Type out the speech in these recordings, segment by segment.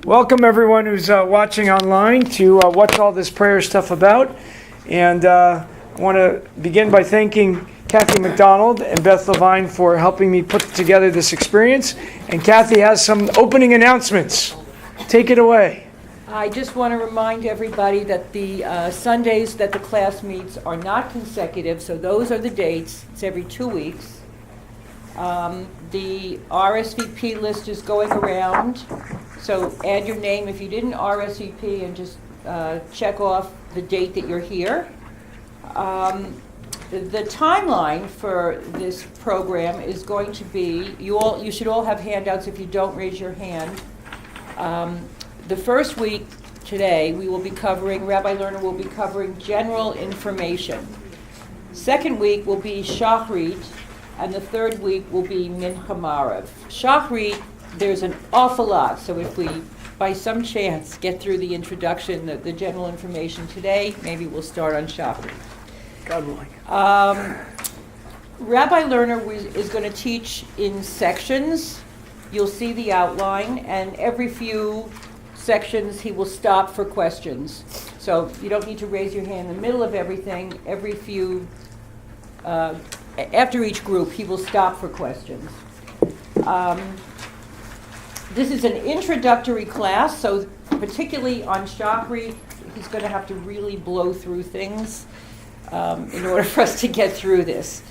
Welcome everyone who's watching online to What's All This Prayer Stuff About. And I want to begin by thanking Kathy McDonald and Beth Levine for helping me put together this experience. And Kathy has some opening announcements. Take it away. I just want to remind everybody that the Sundays that the class meets are not consecutive, so those are the dates. It's every 2 weeks. The RSVP list is going around, so add your name if you didn't RSVP and just check off the date that you're here. The timeline for this program is going to be, you should all have handouts. If you don't, raise your hand. The first week today, we will be covering, Rabbi Lerner will be covering general information. Second week will be Shachrit, and the third week will be Mincha Marav. Shachrit, there's an awful lot, so if we, by some chance, get through the introduction, the general information today, maybe we'll start on Shachrit. God willing. Rabbi Lerner is going to teach in sections. You'll see the outline, and every few sections he will stop for questions. So you don't need to raise your hand in the middle of everything. Every few, after each group, he will stop for questions. This is an introductory class, so particularly on Shachri, he's going to have to really blow through things in order for us to get through this.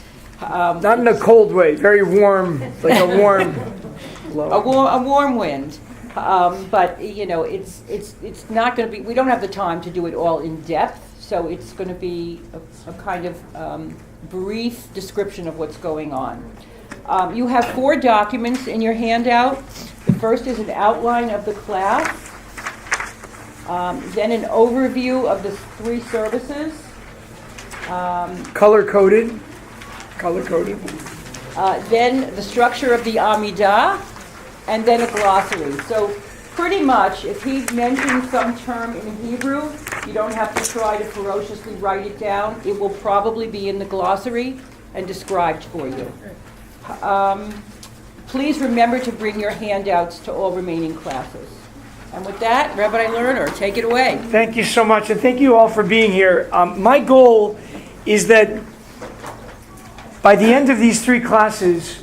Not in a cold way, very warm, like a warm blow. A warm wind. But you know, it's not going to be. We don't have the time to do it all in depth, so it's going to be a kind of brief description of what's going on. You have 4 documents in your handout. The first is an outline of the class, then an overview of the 3 services. Color coded. Then the structure of the Amidah, and then a glossary. So pretty much, if he mentions some term in Hebrew, you don't have to try to ferociously write it down. It will probably be in the glossary and described for you. Please remember to bring your handouts to all remaining classes. And with that, Rabbi Lerner, take it away. Thank you so much, and thank you all for being here. My goal is that by the end of these 3 classes,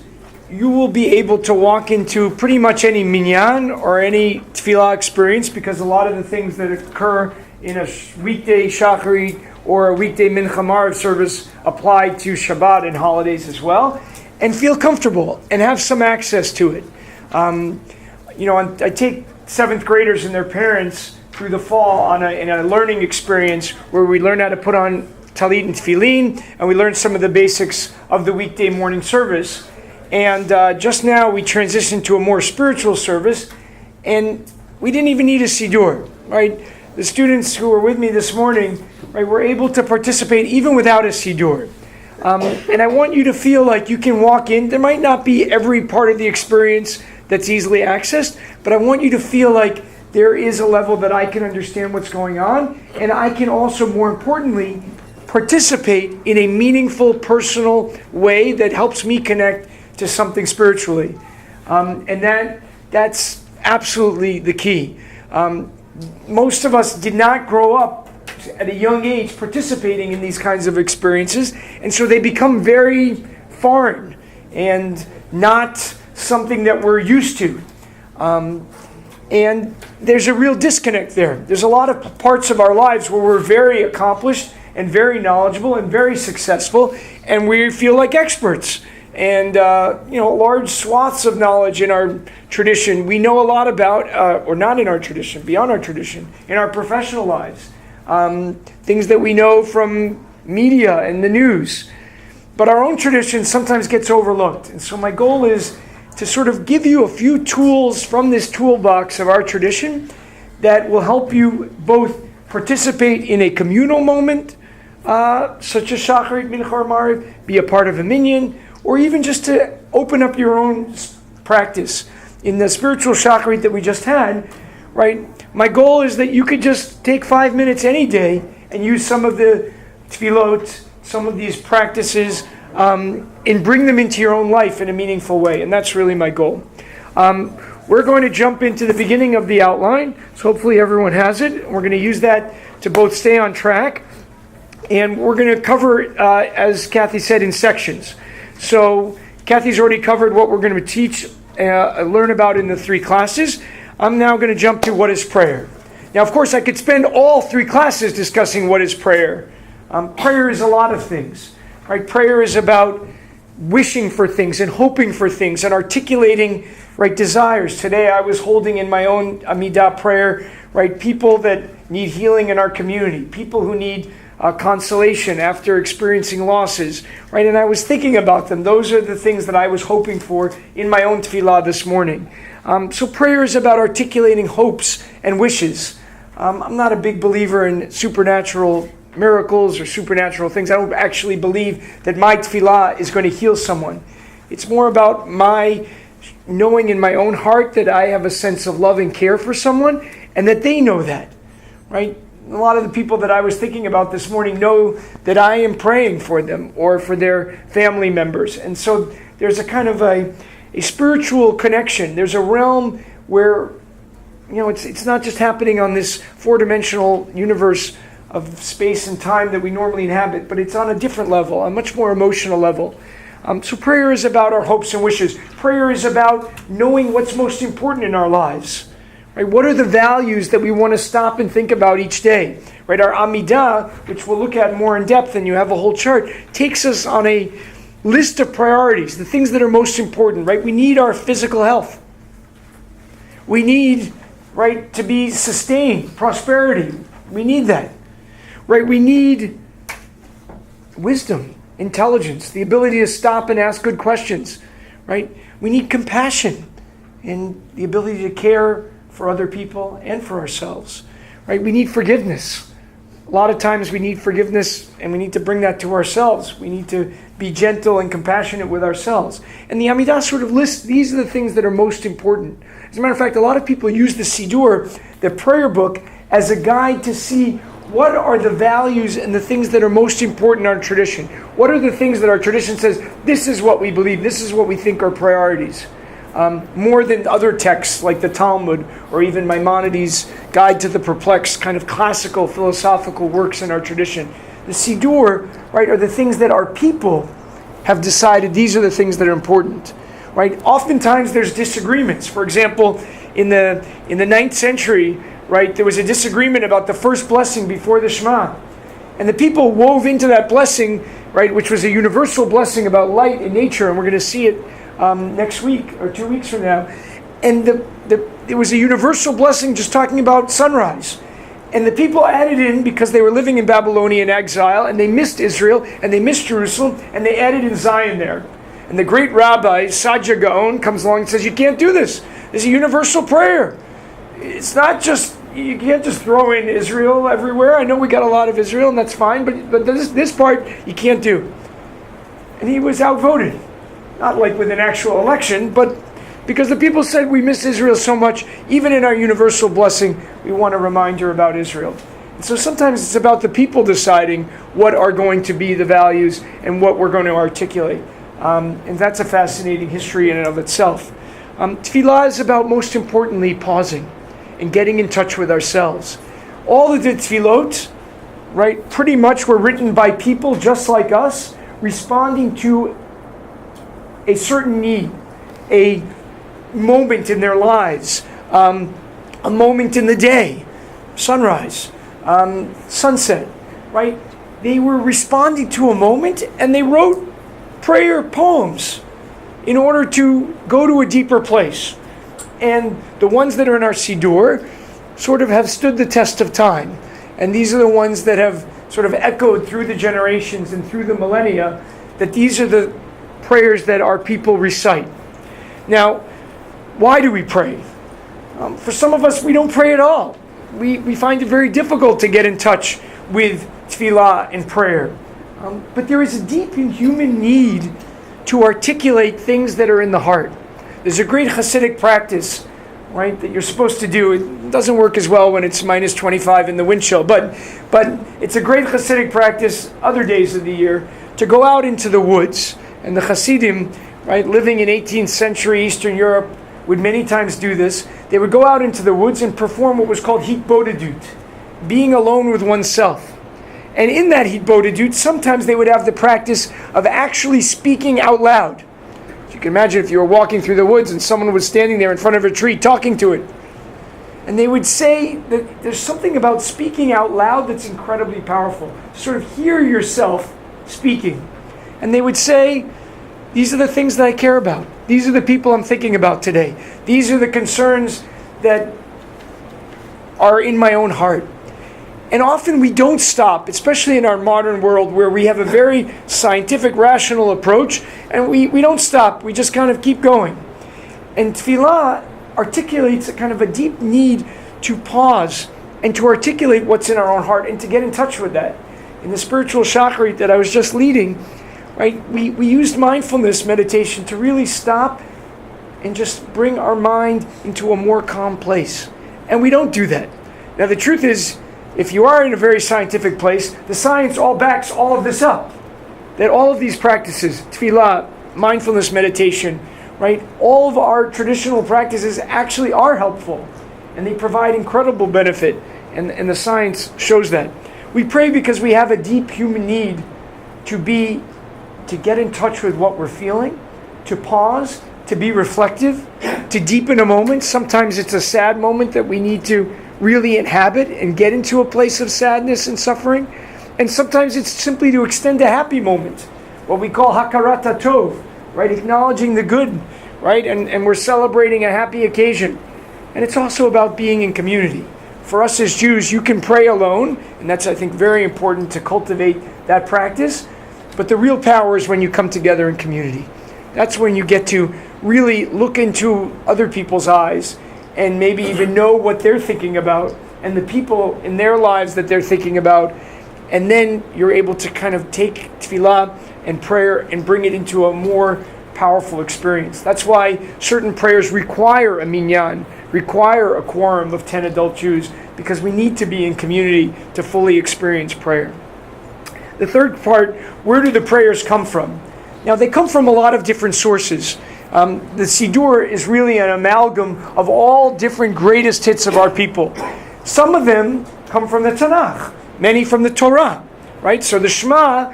you will be able to walk into pretty much any minyan or any tefillah experience, because a lot of the things that occur in a weekday Shachrit or a weekday Mincha Marav service apply to Shabbat and holidays as well, and feel comfortable and have some access to it. I take 7th graders and their parents through the fall in a learning experience where we learn how to put on talit and tefillin, and we learn some of the basics of the weekday morning service. And just now we transitioned to a more spiritual service, and we didn't even need a siddur, right? The students who were with me this morning, right, were able to participate even without a siddur. And I want you to feel like you can walk in. There might not be every part of the experience that's easily accessed, but I want you to feel like there is a level that I can understand what's going on, and I can also, more importantly, participate in a meaningful, personal way that helps me connect to something spiritually. And that's absolutely the key. Most of us did not grow up at a young age participating in these kinds of experiences, and so they become very foreign and not something that we're used to. And there's a real disconnect there. There's a lot of parts of our lives where we're very accomplished and very knowledgeable and very successful, and we feel like experts. And large swaths of knowledge in our tradition we know a lot about, or not in our tradition, beyond our tradition, in our professional lives. Things that we know from media and the news. But our own tradition sometimes gets overlooked. And so my goal is to sort of give you a few tools from this toolbox of our tradition that will help you both participate in a communal moment, such as Shachrit, Mincha, or Marav, be a part of a minyan, or even just to open up your own practice. In the spiritual Shachrit that we just had, right, my goal is that you could just take 5 minutes any day and use some of the tefillot, some of these practices, and bring them into your own life in a meaningful way. And that's really my goal. we're going to jump into the beginning of the outline. So hopefully everyone has it. We're going to use that to both stay on track. And we're going to cover, as Kathy said, in sections. So Kathy's already covered what we're going to teach, learn about in the 3 classes. I'm now going to jump to what is prayer. Now, of course, I could spend all 3 classes discussing what is prayer. Prayer is a lot of things, right? Prayer is about wishing for things and hoping for things and articulating, right, desires. Today, I was holding in my own Amidah prayer, right, people that need healing in our community, people who need consolation after experiencing losses, right? And I was thinking about them. Those are the things that I was hoping for in my own tefillah this morning. So prayer is about articulating hopes and wishes. I'm not a big believer in supernatural miracles or supernatural things. I don't actually believe that my tefillah is going to heal someone. It's more about my knowing in my own heart that I have a sense of love and care for someone and that they know that, right? A lot of the people that I was thinking about this morning know that I am praying for them or for their family members. And so there's a kind of a spiritual connection. There's a realm where, it's not just happening on this 4-dimensional universe of space and time that we normally inhabit, but it's on a different level, a much more emotional level. So prayer is about our hopes and wishes. Prayer is about knowing what's most important in our lives. Right? What are the values that we want to stop and think about each day? Right? Our Amidah, which we'll look at more in depth, and you have a whole chart, takes us on a list of priorities, the things that are most important. Right? We need our physical health. We need, right, to be sustained, prosperity. We need that. Right? We need wisdom, intelligence, the ability to stop and ask good questions. Right? We need compassion and the ability to care for other people and for ourselves, right? We need forgiveness. A lot of times we need forgiveness and we need to bring that to ourselves. We need to be gentle and compassionate with ourselves. And the Amidah sort of lists, these are the things that are most important. As a matter of fact, a lot of people use the Siddur, the prayer book, as a guide to see what are the values and the things that are most important in our tradition. What are the things that our tradition says, this is what we believe, this is what we think are priorities. More than other texts like the Talmud or even Maimonides' Guide to the Perplexed, kind of classical philosophical works in our tradition. The Siddur, right, are the things that our people have decided these are the things that are important. Right? Oftentimes there's disagreements. For example, in the 9th century, right, there was a disagreement about the first blessing before the Shema. And the people wove into that blessing, right, which was a universal blessing about light and nature, and we're going to see it next week or 2 weeks from now. And there was a universal blessing just talking about sunrise. And the people added in, because they were living in Babylonian exile, and they missed Israel, and they missed Jerusalem, and they added in Zion there. And the great rabbi, Sadia Gaon, comes along and says, you can't do this. There's a universal prayer. It's not just, you can't just throw in Israel everywhere. I know we got a lot of Israel, and that's fine, but this part you can't do. And he was outvoted. Not like with an actual election, but because the people said we miss Israel so much, even in our universal blessing, we want a reminder about Israel. And so sometimes it's about the people deciding what are going to be the values and what we're going to articulate. And that's a fascinating history in and of itself. Tefillah is about, most importantly, pausing and getting in touch with ourselves. All of the tefillot, right, pretty much were written by people just like us, responding to a certain need, a moment in their lives, a moment in the day, sunrise, sunset, right? They were responding to a moment, and they wrote prayer poems in order to go to a deeper place. And the ones that are in our Siddur sort of have stood the test of time. And these are the ones that have sort of echoed through the generations and through the millennia, that these are the prayers that our people recite. Now, why do we pray? For some of us, we don't pray at all. We find it very difficult to get in touch with tefillah and prayer. But there is a deep and human need to articulate things that are in the heart. There's a great Hasidic practice, right, that you're supposed to do. It doesn't work as well when it's minus 25 in the wind chill, but it's a great Hasidic practice other days of the year to go out into the woods. And the Hasidim, right, living in 18th century Eastern Europe, would many times do this. They would go out into the woods and perform what was called hitbodedut, being alone with oneself. And in that hitbodedut, sometimes they would have the practice of actually speaking out loud. So you can imagine if you were walking through the woods and someone was standing there in front of a tree talking to it. And they would say that there's something about speaking out loud that's incredibly powerful. Sort of hear yourself speaking. And they would say, these are the things that I care about. These are the people I'm thinking about today. These are the concerns that are in my own heart. And often we don't stop, especially in our modern world where we have a very scientific, rational approach, and we don't stop. We just kind of keep going. And tefillah articulates a kind of a deep need to pause and to articulate what's in our own heart and to get in touch with that. In the spiritual shacharit that I was just leading, right, we used mindfulness meditation to really stop and just bring our mind into a more calm place. And we don't do that. Now the truth is, if you are in a very scientific place, the science all backs all of this up. That all of these practices, tefillah, mindfulness meditation, right, all of our traditional practices actually are helpful. And they provide incredible benefit. And the science shows that. We pray because we have a deep human need to get in touch with what we're feeling, to pause, to be reflective, to deepen a moment. Sometimes it's a sad moment that we need to really inhabit and get into a place of sadness and suffering. And sometimes it's simply to extend a happy moment, what we call hakarat tov, right? Acknowledging the good, right? And we're celebrating a happy occasion. And it's also about being in community. For us as Jews, you can pray alone, and that's, I think, very important to cultivate that practice. But the real power is when you come together in community. That's when you get to really look into other people's eyes and maybe even know what they're thinking about and the people in their lives that they're thinking about. And then you're able to kind of take tefillah and prayer and bring it into a more powerful experience. That's why certain prayers require a minyan, require a quorum of 10 adult Jews, because we need to be in community to fully experience prayer. The third part, where do the prayers come from? Now, they come from a lot of different sources. The Siddur is really an amalgam of all different greatest hits of our people. Some of them come from the Tanakh, many from the Torah, right? So the Shema,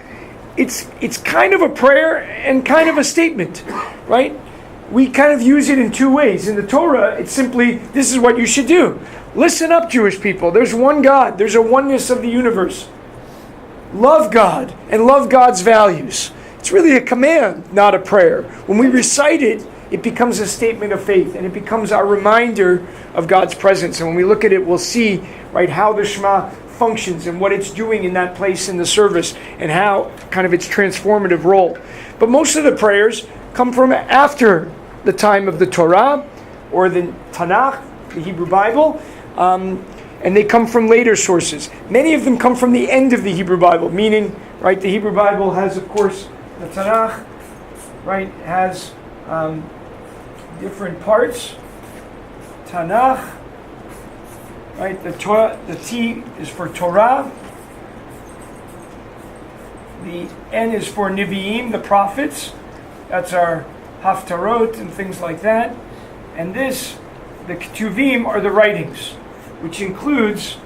it's kind of a prayer and kind of a statement, right? We kind of use it in two ways. In the Torah, it's simply, this is what you should do. Listen up, Jewish people. There's one God. There's a oneness of the universe. Love God and love God's values. It's really a command, not a prayer. When we recite it, it becomes a statement of faith, and it becomes our reminder of God's presence. And when we look at it, we'll see, right, how the Shema functions and what it's doing in that place in the service and how kind of its transformative role. But most of the prayers come from after the time of the Torah or the Tanakh, the Hebrew Bible, and they come from later sources. Many of them come from the end of the Hebrew Bible, meaning, right, the Hebrew Bible has, of course, the Tanakh, right, has different parts. Tanakh, right, the Torah, the T is for Torah. The N is for Nevi'im, the prophets. That's our Haftarot and things like that. And this, the Ketuvim, are the writings, which includes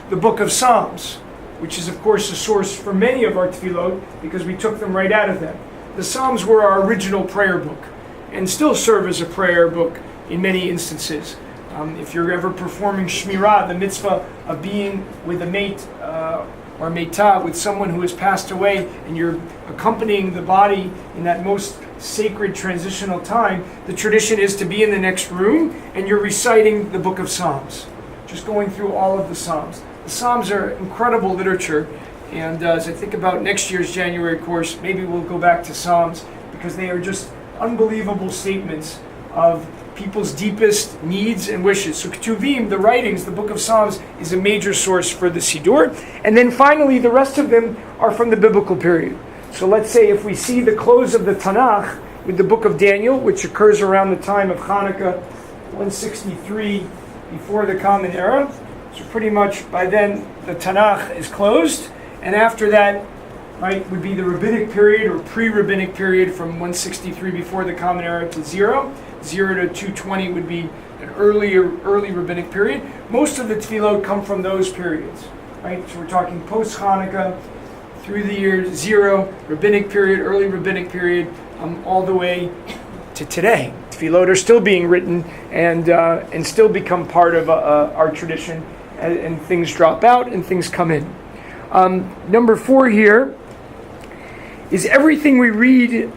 the book of Psalms, which is, of course, a source for many of our tefillot because we took them right out of them. The Psalms were our original prayer book and still serve as a prayer book in many instances. If you're ever performing Shmirah, the mitzvah of being with a mate or meitah, with someone who has passed away, and you're accompanying the body in that most sacred transitional time, the tradition is to be in the next room and you're reciting the book of Psalms, just going through all of the Psalms. The Psalms are incredible literature, and as I think about next year's January course, maybe we'll go back to Psalms because they are just unbelievable statements of people's deepest needs and wishes. So Ketuvim, the writings, the book of Psalms, is a major source for the Siddur. And then finally, the rest of them are from the biblical period. So let's say if we see the close of the Tanakh with the book of Daniel, which occurs around the time of Hanukkah, 163 before the Common Era. So pretty much by then the Tanakh is closed. And after that, right, would be the rabbinic period or pre-rabbinic period from 163 before the Common Era to 0. 0 to 220 would be an early rabbinic period. Most of the tefillot come from those periods, right? So we're talking post-Hanukkah, through the year 0, rabbinic period, early rabbinic period, all the way to today. Tefillot are still being written and still become part of our tradition, and things drop out and things come in. Number 4 here is everything we read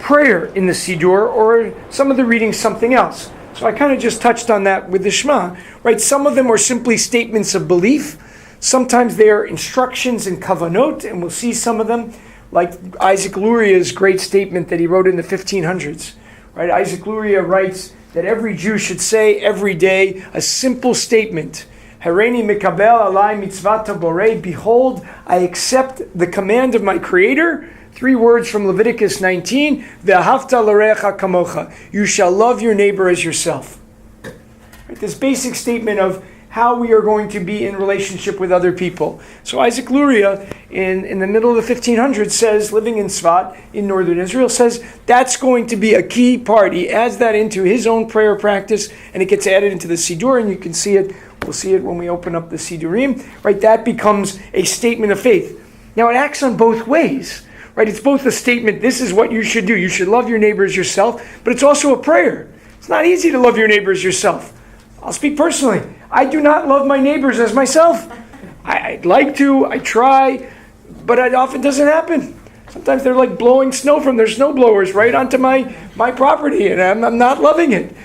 prayer in the Siddur, or some of the readings something else. So I kind of just touched on that with the Shema, right? Some of them are simply statements of belief. Sometimes they are instructions and kavanot, and we'll see some of them, like Isaac Luria's great statement that he wrote in the 1500s. Right? Isaac Luria writes that every Jew should say every day a simple statement. Hareini mikabel alai mitzvata borei. Behold, I accept the command of my Creator. 3 words from Leviticus 19. Ve'ahavta l'reacha kamocha. You shall love your neighbor as yourself. Right? This basic statement of how we are going to be in relationship with other people. So Isaac Luria, in the middle of the 1500s, says, living in Tzfat, in northern Israel, says that's going to be a key part. He adds that into his own prayer practice, and it gets added into the Siddur, and you can see it. We'll see it when we open up the Siddurim. Right, that becomes a statement of faith. Now it acts on both ways. Right, it's both a statement, this is what you should do. You should love your neighbor as yourself, but it's also a prayer. It's not easy to love your neighbor as yourself. I'll speak personally. I do not love my neighbors as myself. I'd like to, I try, but it often doesn't happen. Sometimes they're like blowing snow from their snow blowers right onto my property, and I'm not loving it.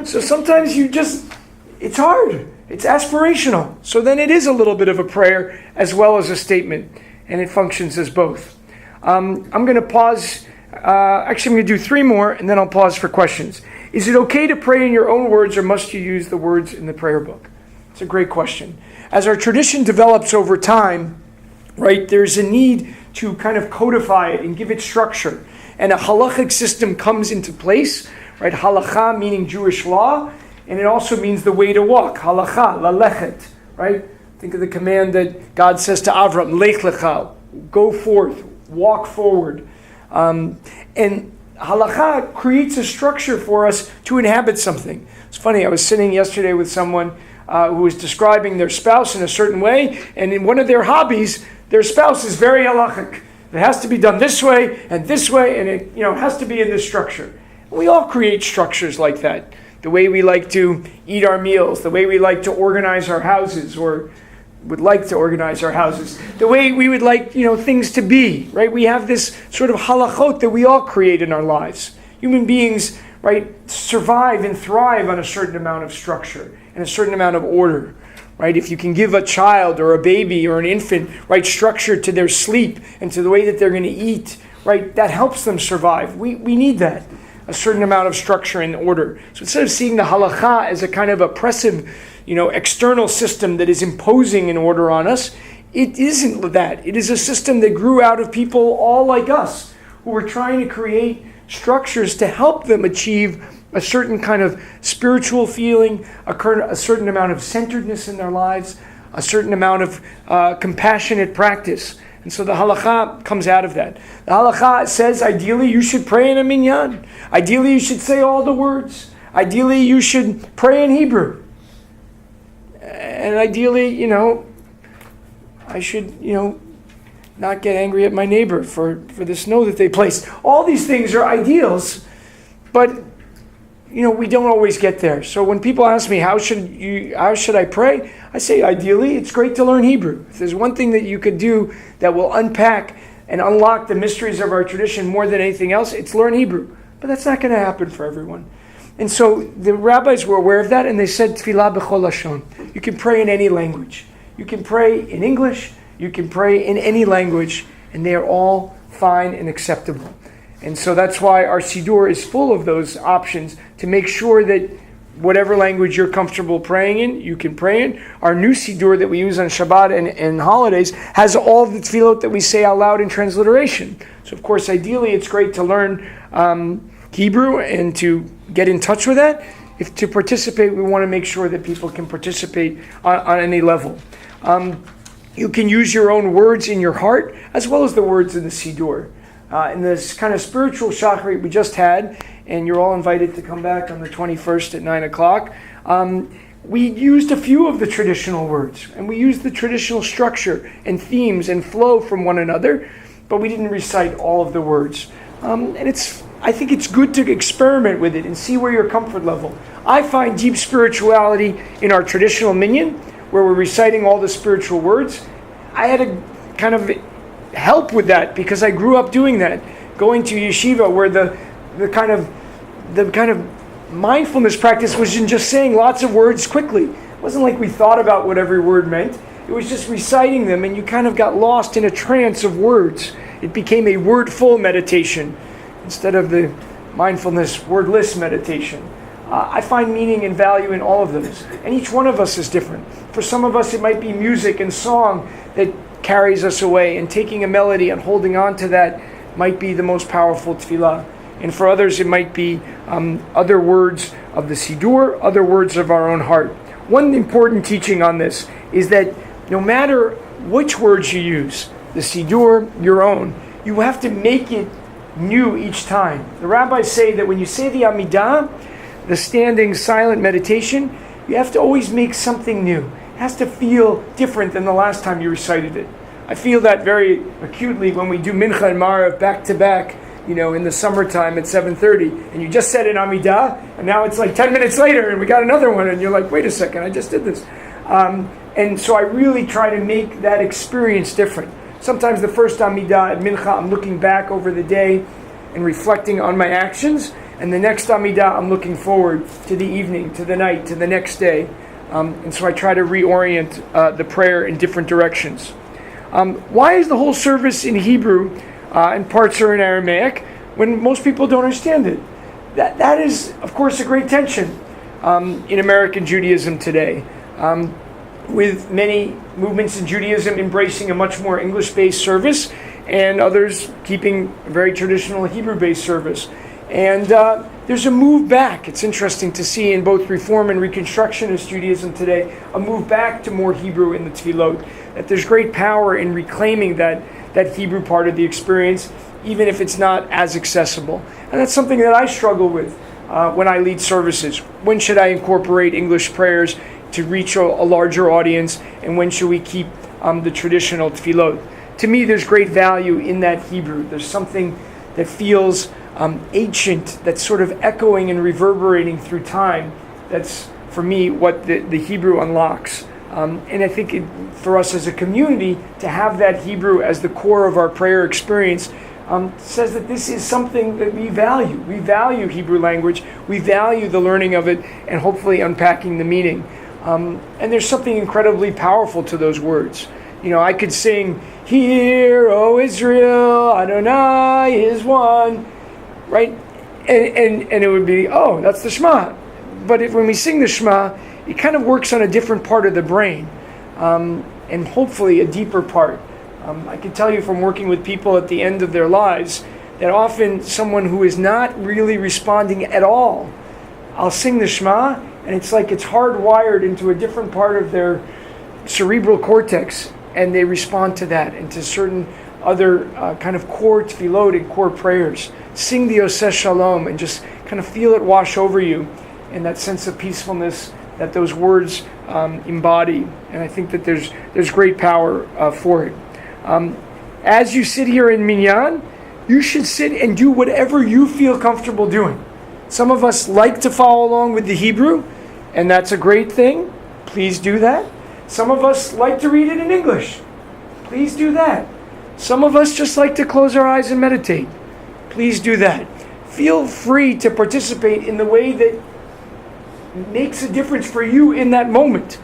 So sometimes it's hard. It's aspirational. So then it is a little bit of a prayer as well as a statement, and it functions as both. I'm going to pause. Actually, I'm going to do 3 more, and then I'll pause for questions. Is it okay to pray in your own words, or must you use the words in the prayer book? It's a great question. As our tradition develops over time, right, there's a need to kind of codify it and give it structure. And a halachic system comes into place, right? Halacha meaning Jewish law, and it also means the way to walk. Halacha, lalechet, right? Think of the command that God says to Avram, lech lecha, go forth, walk forward. And halakha creates a structure for us to inhabit something. It's funny, I was sitting yesterday with someone who was describing their spouse in a certain way, and in one of their hobbies, their spouse is very halakhic. It has to be done this way, and it has to be in this structure. And we all create structures like that. The way we like to eat our meals, the way we like to organize our houses, or would like to organize our houses, the way we would like, things to be, right? We have this sort of halachot that we all create in our lives. Human beings, right, survive and thrive on a certain amount of structure and a certain amount of order, right? If you can give a child or a baby or an infant, right, structure to their sleep and to the way that they're going to eat, right, that helps them survive. We need that, a certain amount of structure and order. So instead of seeing the halakha as a kind of oppressive, external system that is imposing an order on us, it isn't that. It is a system that grew out of people all like us, who were trying to create structures to help them achieve a certain kind of spiritual feeling, a certain amount of centeredness in their lives, a certain amount of compassionate practice. And so the halakha comes out of that. The halakha says, ideally, you should pray in a minyan. Ideally, you should say all the words. Ideally, you should pray in Hebrew. And ideally, I should, not get angry at my neighbor for the snow that they placed. All these things are ideals, but, we don't always get there. So when people ask me, how should I pray? I say, ideally, it's great to learn Hebrew. If there's one thing that you could do that will unpack and unlock the mysteries of our tradition more than anything else, it's learn Hebrew. But that's not going to happen for everyone. And so the rabbis were aware of that, and they said, Tfilah b'chol lashon. You can pray in any language. You can pray in English, you can pray in any language, and they are all fine and acceptable. And so that's why our Siddur is full of those options to make sure that whatever language you're comfortable praying in, you can pray in. Our new Siddur that we use on Shabbat and holidays has all the tefillot that we say out loud in transliteration. So of course, ideally, it's great to learn Hebrew and to get in touch with that. If to participate, we want to make sure that people can participate on any level. You can use your own words in your heart as well as the words in the Siddur. In this kind of spiritual shacharit we just had, and you're all invited to come back on the 21st at 9 o'clock, we used a few of the traditional words, and we used the traditional structure and themes and flow from one another, but we didn't recite all of the words. And I think it's good to experiment with it and see where your comfort level. I find deep spirituality in our traditional minyan, where we're reciting all the spiritual words. I had a kind of help with that because I grew up doing that, going to yeshiva where the kind of mindfulness practice was in just saying lots of words quickly. It wasn't like we thought about what every word meant. It was just reciting them, and you kind of got lost in a trance of words. It became a wordful meditation instead of the mindfulness wordless meditation. I find meaning and value in all of those. And each one of us is different. For some of us, it might be music and song that carries us away, and taking a melody and holding on to that might be the most powerful tefillah. And for others, it might be other words of the Siddur, other words of our own heart. One important teaching on this is that no matter which words you use, the Siddur, your own, you have to make it new each time. The rabbis say that when you say the Amidah, the standing silent meditation, you have to always make something new. It has to feel different than the last time you recited it. I feel that very acutely when we do Mincha and Marav back to back, in the summertime at 7:30, and you just said an Amidah, and now it's like 10 minutes later, and we got another one, and you're like, wait a second, I just did this. And so I really try to make that experience different. Sometimes the first Amidah at Mincha, I'm looking back over the day and reflecting on my actions, and the next Amidah, I'm looking forward to the evening, to the night, to the next day. And so I try to reorient the prayer in different directions. Why is the whole service in Hebrew and parts are in Aramaic when most people don't understand it? That is, of course, a great tension in American Judaism today, with many movements in Judaism embracing a much more English-based service and others keeping a very traditional Hebrew-based service. And there's a move back. It's interesting to see in both Reform and Reconstructionist Judaism today, a move back to more Hebrew in the tefillot. That there's great power in reclaiming that Hebrew part of the experience, even if it's not as accessible. And that's something that I struggle with when I lead services. When should I incorporate English prayers to reach a larger audience, and when should we keep the traditional tefillot? To me, there's great value in that Hebrew. There's something that feels ancient, that's sort of echoing and reverberating through time. That's, for me, what the Hebrew unlocks. And I think for us as a community, to have that Hebrew as the core of our prayer experience says that this is something that we value. We value Hebrew language. We value the learning of it and hopefully unpacking the meaning. And there's something incredibly powerful to those words. I could sing, "Hear, O Israel, Adonai is one," right? And it would be, oh, that's the Shema. But when we sing the Shema, it kind of works on a different part of the brain, and hopefully a deeper part. I can tell you from working with people at the end of their lives that often someone who is not really responding at all, I'll sing the Shema, and it's like it's hardwired into a different part of their cerebral cortex, and they respond to that and to certain other kind of core tefillot and core prayers. Sing the Oseh Shalom and just kind of feel it wash over you, and that sense of peacefulness that those words embody. And I think that there's great power for it. As you sit here in minyan, you should sit and do whatever you feel comfortable doing. Some of us like to follow along with the Hebrew, and that's a great thing. Please do that. Some of us like to read it in English. Please do that. Some of us just like to close our eyes and meditate. Please do that. Feel free to participate in the way that makes a difference for you in that moment.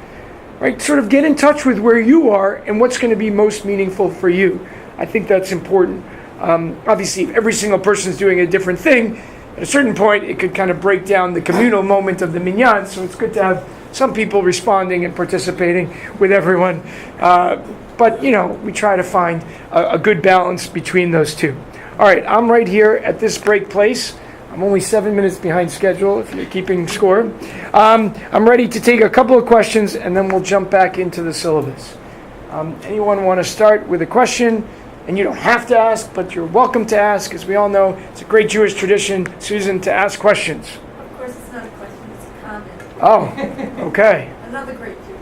Right? Sort of get in touch with where you are and what's going to be most meaningful for you. I think that's important. Obviously, if every single person is doing a different thing, at a certain point, it could kind of break down the communal moment of the minyan. So it's good to have some people responding and participating with everyone. But, we try to find a good balance between those two. All right, I'm right here at this break place. I'm only 7 minutes behind schedule, if you're keeping score. I'm ready to take a couple of questions, and then we'll jump back into the syllabus. Anyone want to start with a question? And you don't have to ask, but you're welcome to ask. As we all know, it's a great Jewish tradition, Susan, to ask questions. Of course, it's not a question, it's a comment. Oh, okay. Another great Jew.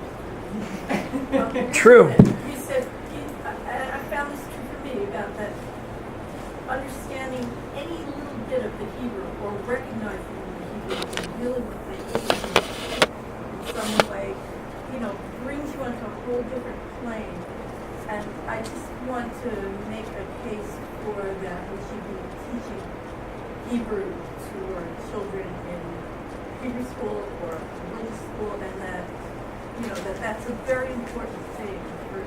True. You said, I found this true for me, about that understanding any little bit of the Hebrew or recognizing the Hebrew and really what they mean in some way, brings you onto a whole different plane. And I just want to make a case for that we should be teaching Hebrew to our children in Hebrew school or religious school, and that that's a very important thing for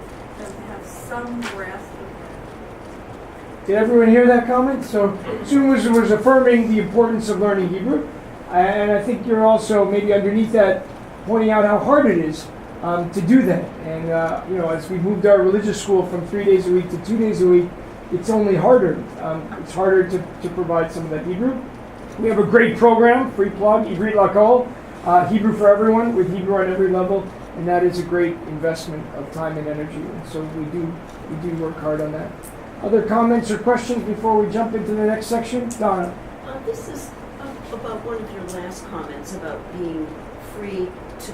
them to have some grasp of that. Did everyone hear that comment? So Susan was affirming the importance of learning Hebrew. And I think you're also maybe underneath that pointing out how hard it is to do that. And, as we moved our religious school from 3 days a week to 2 days a week, it's only harder. It's harder to provide some of that Hebrew. We have a great program, free plug, Ivrit Lakol, Hebrew for everyone, with Hebrew on every level, and that is a great investment of time and energy. And so we do work hard on that. Other comments or questions before we jump into the next section? Donna. This is about one of your last comments about being free to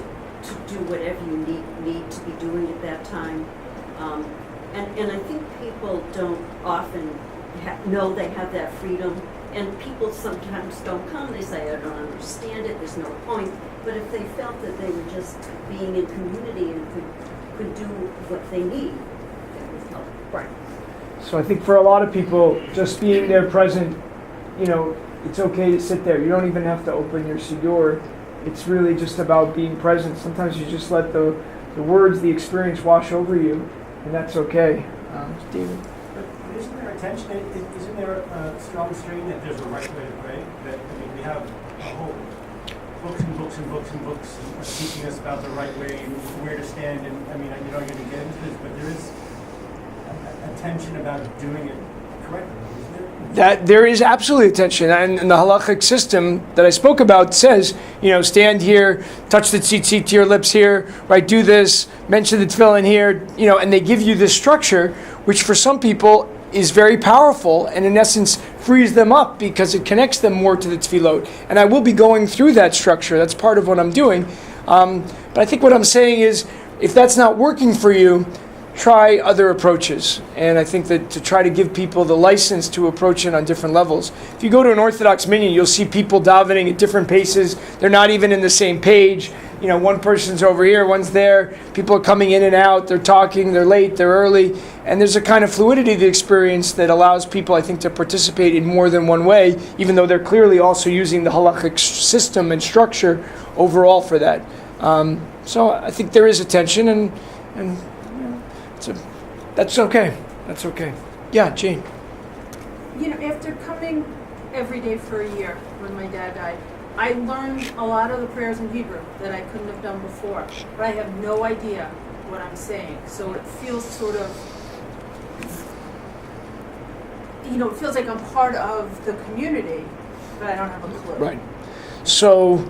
do whatever you need to be doing at that time. And I think people don't often know they have that freedom. And people sometimes don't come. They say, I don't understand it, there's no point. But if they felt that they were just being in community and could do what they need, that would help. Right. So I think for a lot of people, just being there present, it's okay to sit there. You don't even have to open your siddur. It's really just about being present. Sometimes you just let the words, the experience wash over you, and that's okay. David? But isn't there a tension? Isn't there a strong strain that there's a right way to pray? We have a whole books and books and books and books teaching us about the right way and where to stand. And you're not going to get into this, but there is a tension about doing it correctly, isn't there? That there is absolutely a tension, and the halachic system that I spoke about says, stand here, touch the tzitzit to your lips here, right? Do this, mention the tefillin here, and they give you this structure, which for some people is very powerful, and in essence frees them up because it connects them more to the tefillot. And I will be going through that structure. That's part of what I'm doing. But I think what I'm saying is, if that's not working for you, try other approaches. And I think that to try to give people the license to approach it on different levels. If you go to an Orthodox minyan, you'll see people davening at different paces. They're not even in the same page. One person's over here, one's there. People are coming in and out. They're talking, they're late, they're early. And there's a kind of fluidity to the experience that allows people, I think, to participate in more than one way, even though they're clearly also using the halachic system and structure overall for that. So I think there is a tension, and that's okay. That's okay. Yeah, Jane. After coming every day for a year when my dad died, I learned a lot of the prayers in Hebrew that I couldn't have done before, but I have no idea what I'm saying. So it feels sort of, it feels like I'm part of the community, but I don't have a clue. Right. So,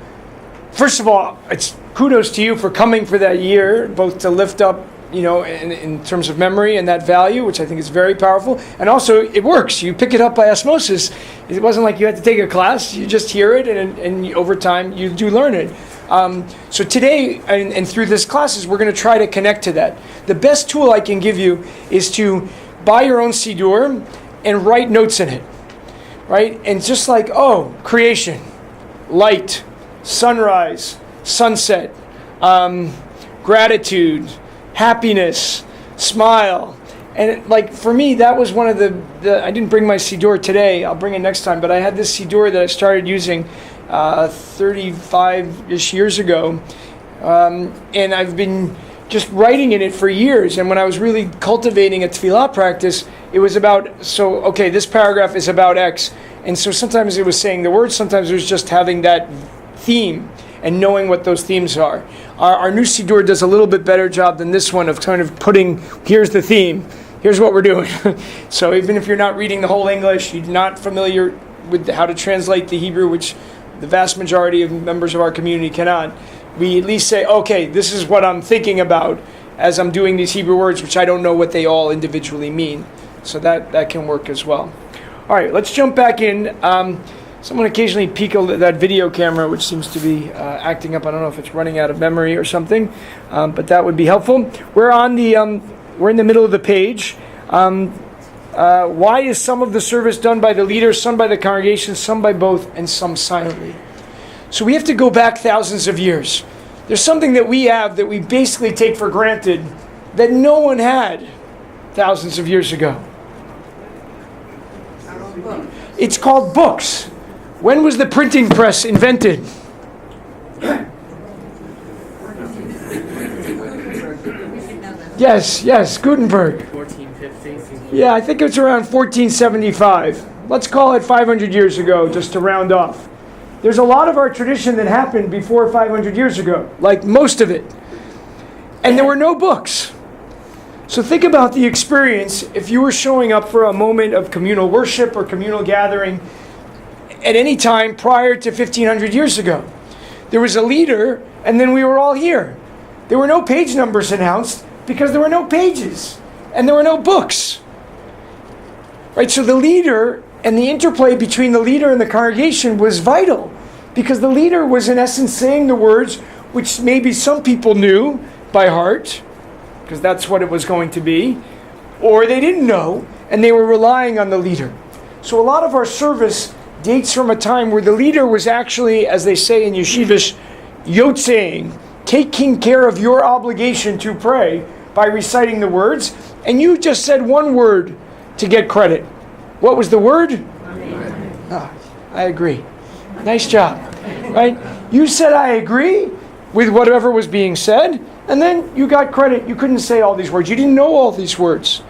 first of all, it's kudos to you for coming for that year, both to lift up in terms of memory and that value, which I think is very powerful. And also, it works. You pick it up by osmosis. It wasn't like you had to take a class. You just hear it, and over time, you do learn it. So today, and through this classes, we're going to try to connect to that. The best tool I can give you is to buy your own siddur and write notes in it, right? And just like, creation, light, sunrise, sunset, gratitude, happiness, smile. And for me, that was one of the I didn't bring my siddur today. I'll bring it next time. But I had this siddur that I started using 35-ish years ago. And I've been just writing in it for years. And when I was really cultivating a tefillah practice, it was about, this paragraph is about X. And so sometimes it was saying the words, sometimes it was just having that theme and knowing what those themes are. Our new siddur does a little bit better job than this one of kind of putting, here's the theme, here's what we're doing. So even if you're not reading the whole English, you're not familiar with how to translate the Hebrew, which the vast majority of members of our community cannot, we at least say, okay, this is what I'm thinking about, as I'm doing these Hebrew words, which I don't know what they all individually mean. So that can work as well. All right, let's jump back in. Someone occasionally peek at that video camera, which seems to be acting up. I don't know if it's running out of memory or something, but that would be helpful. We're in the middle of the page. Why is some of the service done by the leader, some by the congregation, some by both, and some silently? So we have to go back thousands of years. There's something that we have that we basically take for granted that no one had thousands of years ago. It's called books. When was the printing press invented? Yes, Gutenberg. 1450. Yeah, I think it's around 1475. Let's call it 500 years ago, just to round off. There's a lot of our tradition that happened before 500 years ago, like most of it. And there were no books. So think about the experience if you were showing up for a moment of communal worship or communal gathering at any time prior to 1500 years ago. There was a leader, and then we were all here. There were no page numbers announced because there were no pages and there were no books. Right? So the leader and the interplay between the leader and the congregation was vital because the leader was in essence saying the words which maybe some people knew by heart, because that's what it was going to be, or they didn't know, and they were relying on the leader. So a lot of our service dates from a time where the leader was actually, as they say in yeshivish, yotzeing, taking care of your obligation to pray by reciting the words, and you just said one word to get credit. What was the word? Amen. I agree. Nice job. Right? You said I agree with whatever was being said, and then you got credit. You couldn't say all these words. You didn't know all these words.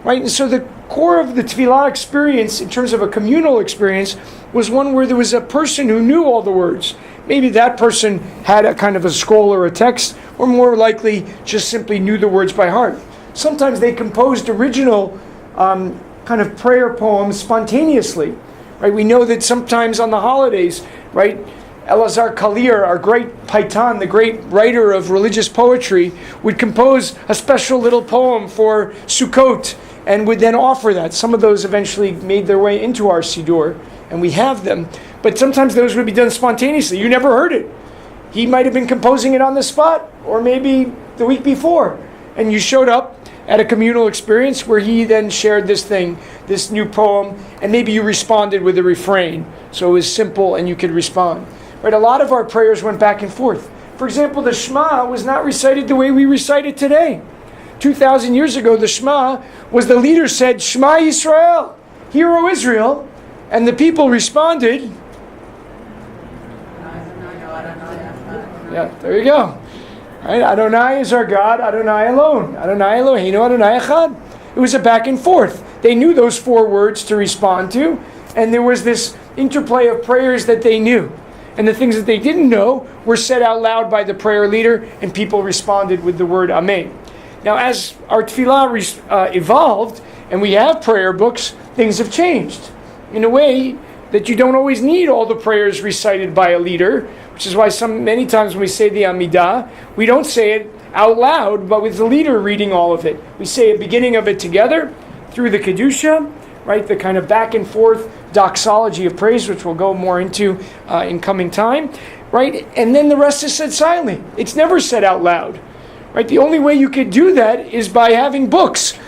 Right? And so the core of the tefillah experience, in terms of a communal experience, was one where there was a person who knew all the words. Maybe that person had a kind of a scroll or a text, or more likely just simply knew the words by heart. Sometimes they composed original kind of prayer poems spontaneously. Right? We know that sometimes on the holidays, right, Elazar Kalir, our great paitan, the great writer of religious poetry, would compose a special little poem for Sukkot and would then offer that. Some of those eventually made their way into our Siddur, and we have them. But sometimes those would be done spontaneously. You never heard it. He might have been composing it on the spot, or maybe the week before. And you showed up at a communal experience where he then shared this thing, this new poem, and maybe you responded with a refrain. So it was simple and you could respond. Right? A lot of our prayers went back and forth. For example, the Shema was not recited the way we recite it today. 2,000 years ago, the Shema was the leader said, Shema Yisrael, Hear, O Israel, and the people responded. Yeah, there you go. Right? Adonai is our God, Adonai alone. Adonai Eloheinu, Adonai Echad. It was a back and forth. They knew those 4 words to respond to, and there was this interplay of prayers that they knew. And the things that they didn't know were said out loud by the prayer leader, and people responded with the word Amen. Now, as our tefillah evolved, and we have prayer books, things have changed in a way that you don't always need all the prayers recited by a leader, which is why many times when we say the Amidah, we don't say it out loud, but with the leader reading all of it. We say a beginning of it together through the Kedusha, right? The kind of back and forth doxology of praise, which we'll go more into in coming time, right? And then the rest is said silently. It's never said out loud, right? The only way you could do that is by having books,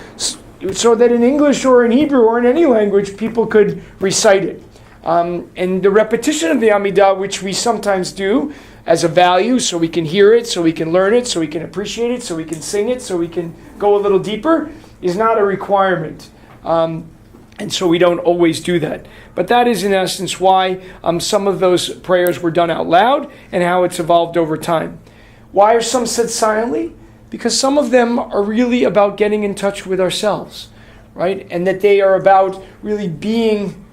so that in English or in Hebrew or in any language, people could recite it. And the repetition of the Amidah, which we sometimes do as a value, so we can hear it, so we can learn it, so we can appreciate it, so we can sing it, so we can go a little deeper, is not a requirement. And so we don't always do that. But that is in essence why some of those prayers were done out loud and how it's evolved over time. Why are some said silently? Because some of them are really about getting in touch with ourselves, right? And that they are about really being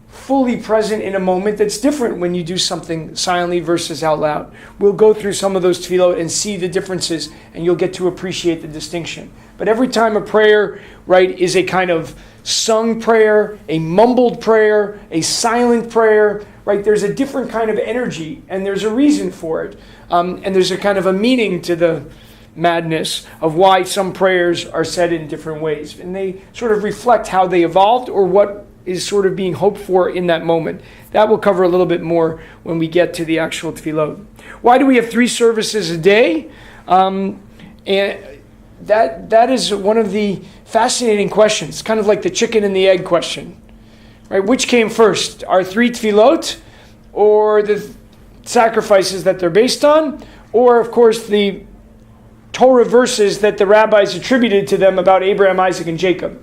fully present in a moment that's different when you do something silently versus out loud. We'll go through some of those tefillot and see the differences, and you'll get to appreciate the distinction. But every time a prayer, right, is a kind of sung prayer, a mumbled prayer, a silent prayer, right, there's a different kind of energy, and there's a reason for it. And there's a kind of a meaning to the madness of why some prayers are said in different ways. And they sort of reflect how they evolved or what is sort of being hoped for in that moment. That we'll cover a little bit more when we get to the actual tefillot. Why do we have 3 services a day? And that is one of the fascinating questions, kind of like the chicken and the egg question. Right? Which came first, our 3 tefillot or the sacrifices that they're based on, or of course the Torah verses that the rabbis attributed to them about Abraham, Isaac, and Jacob?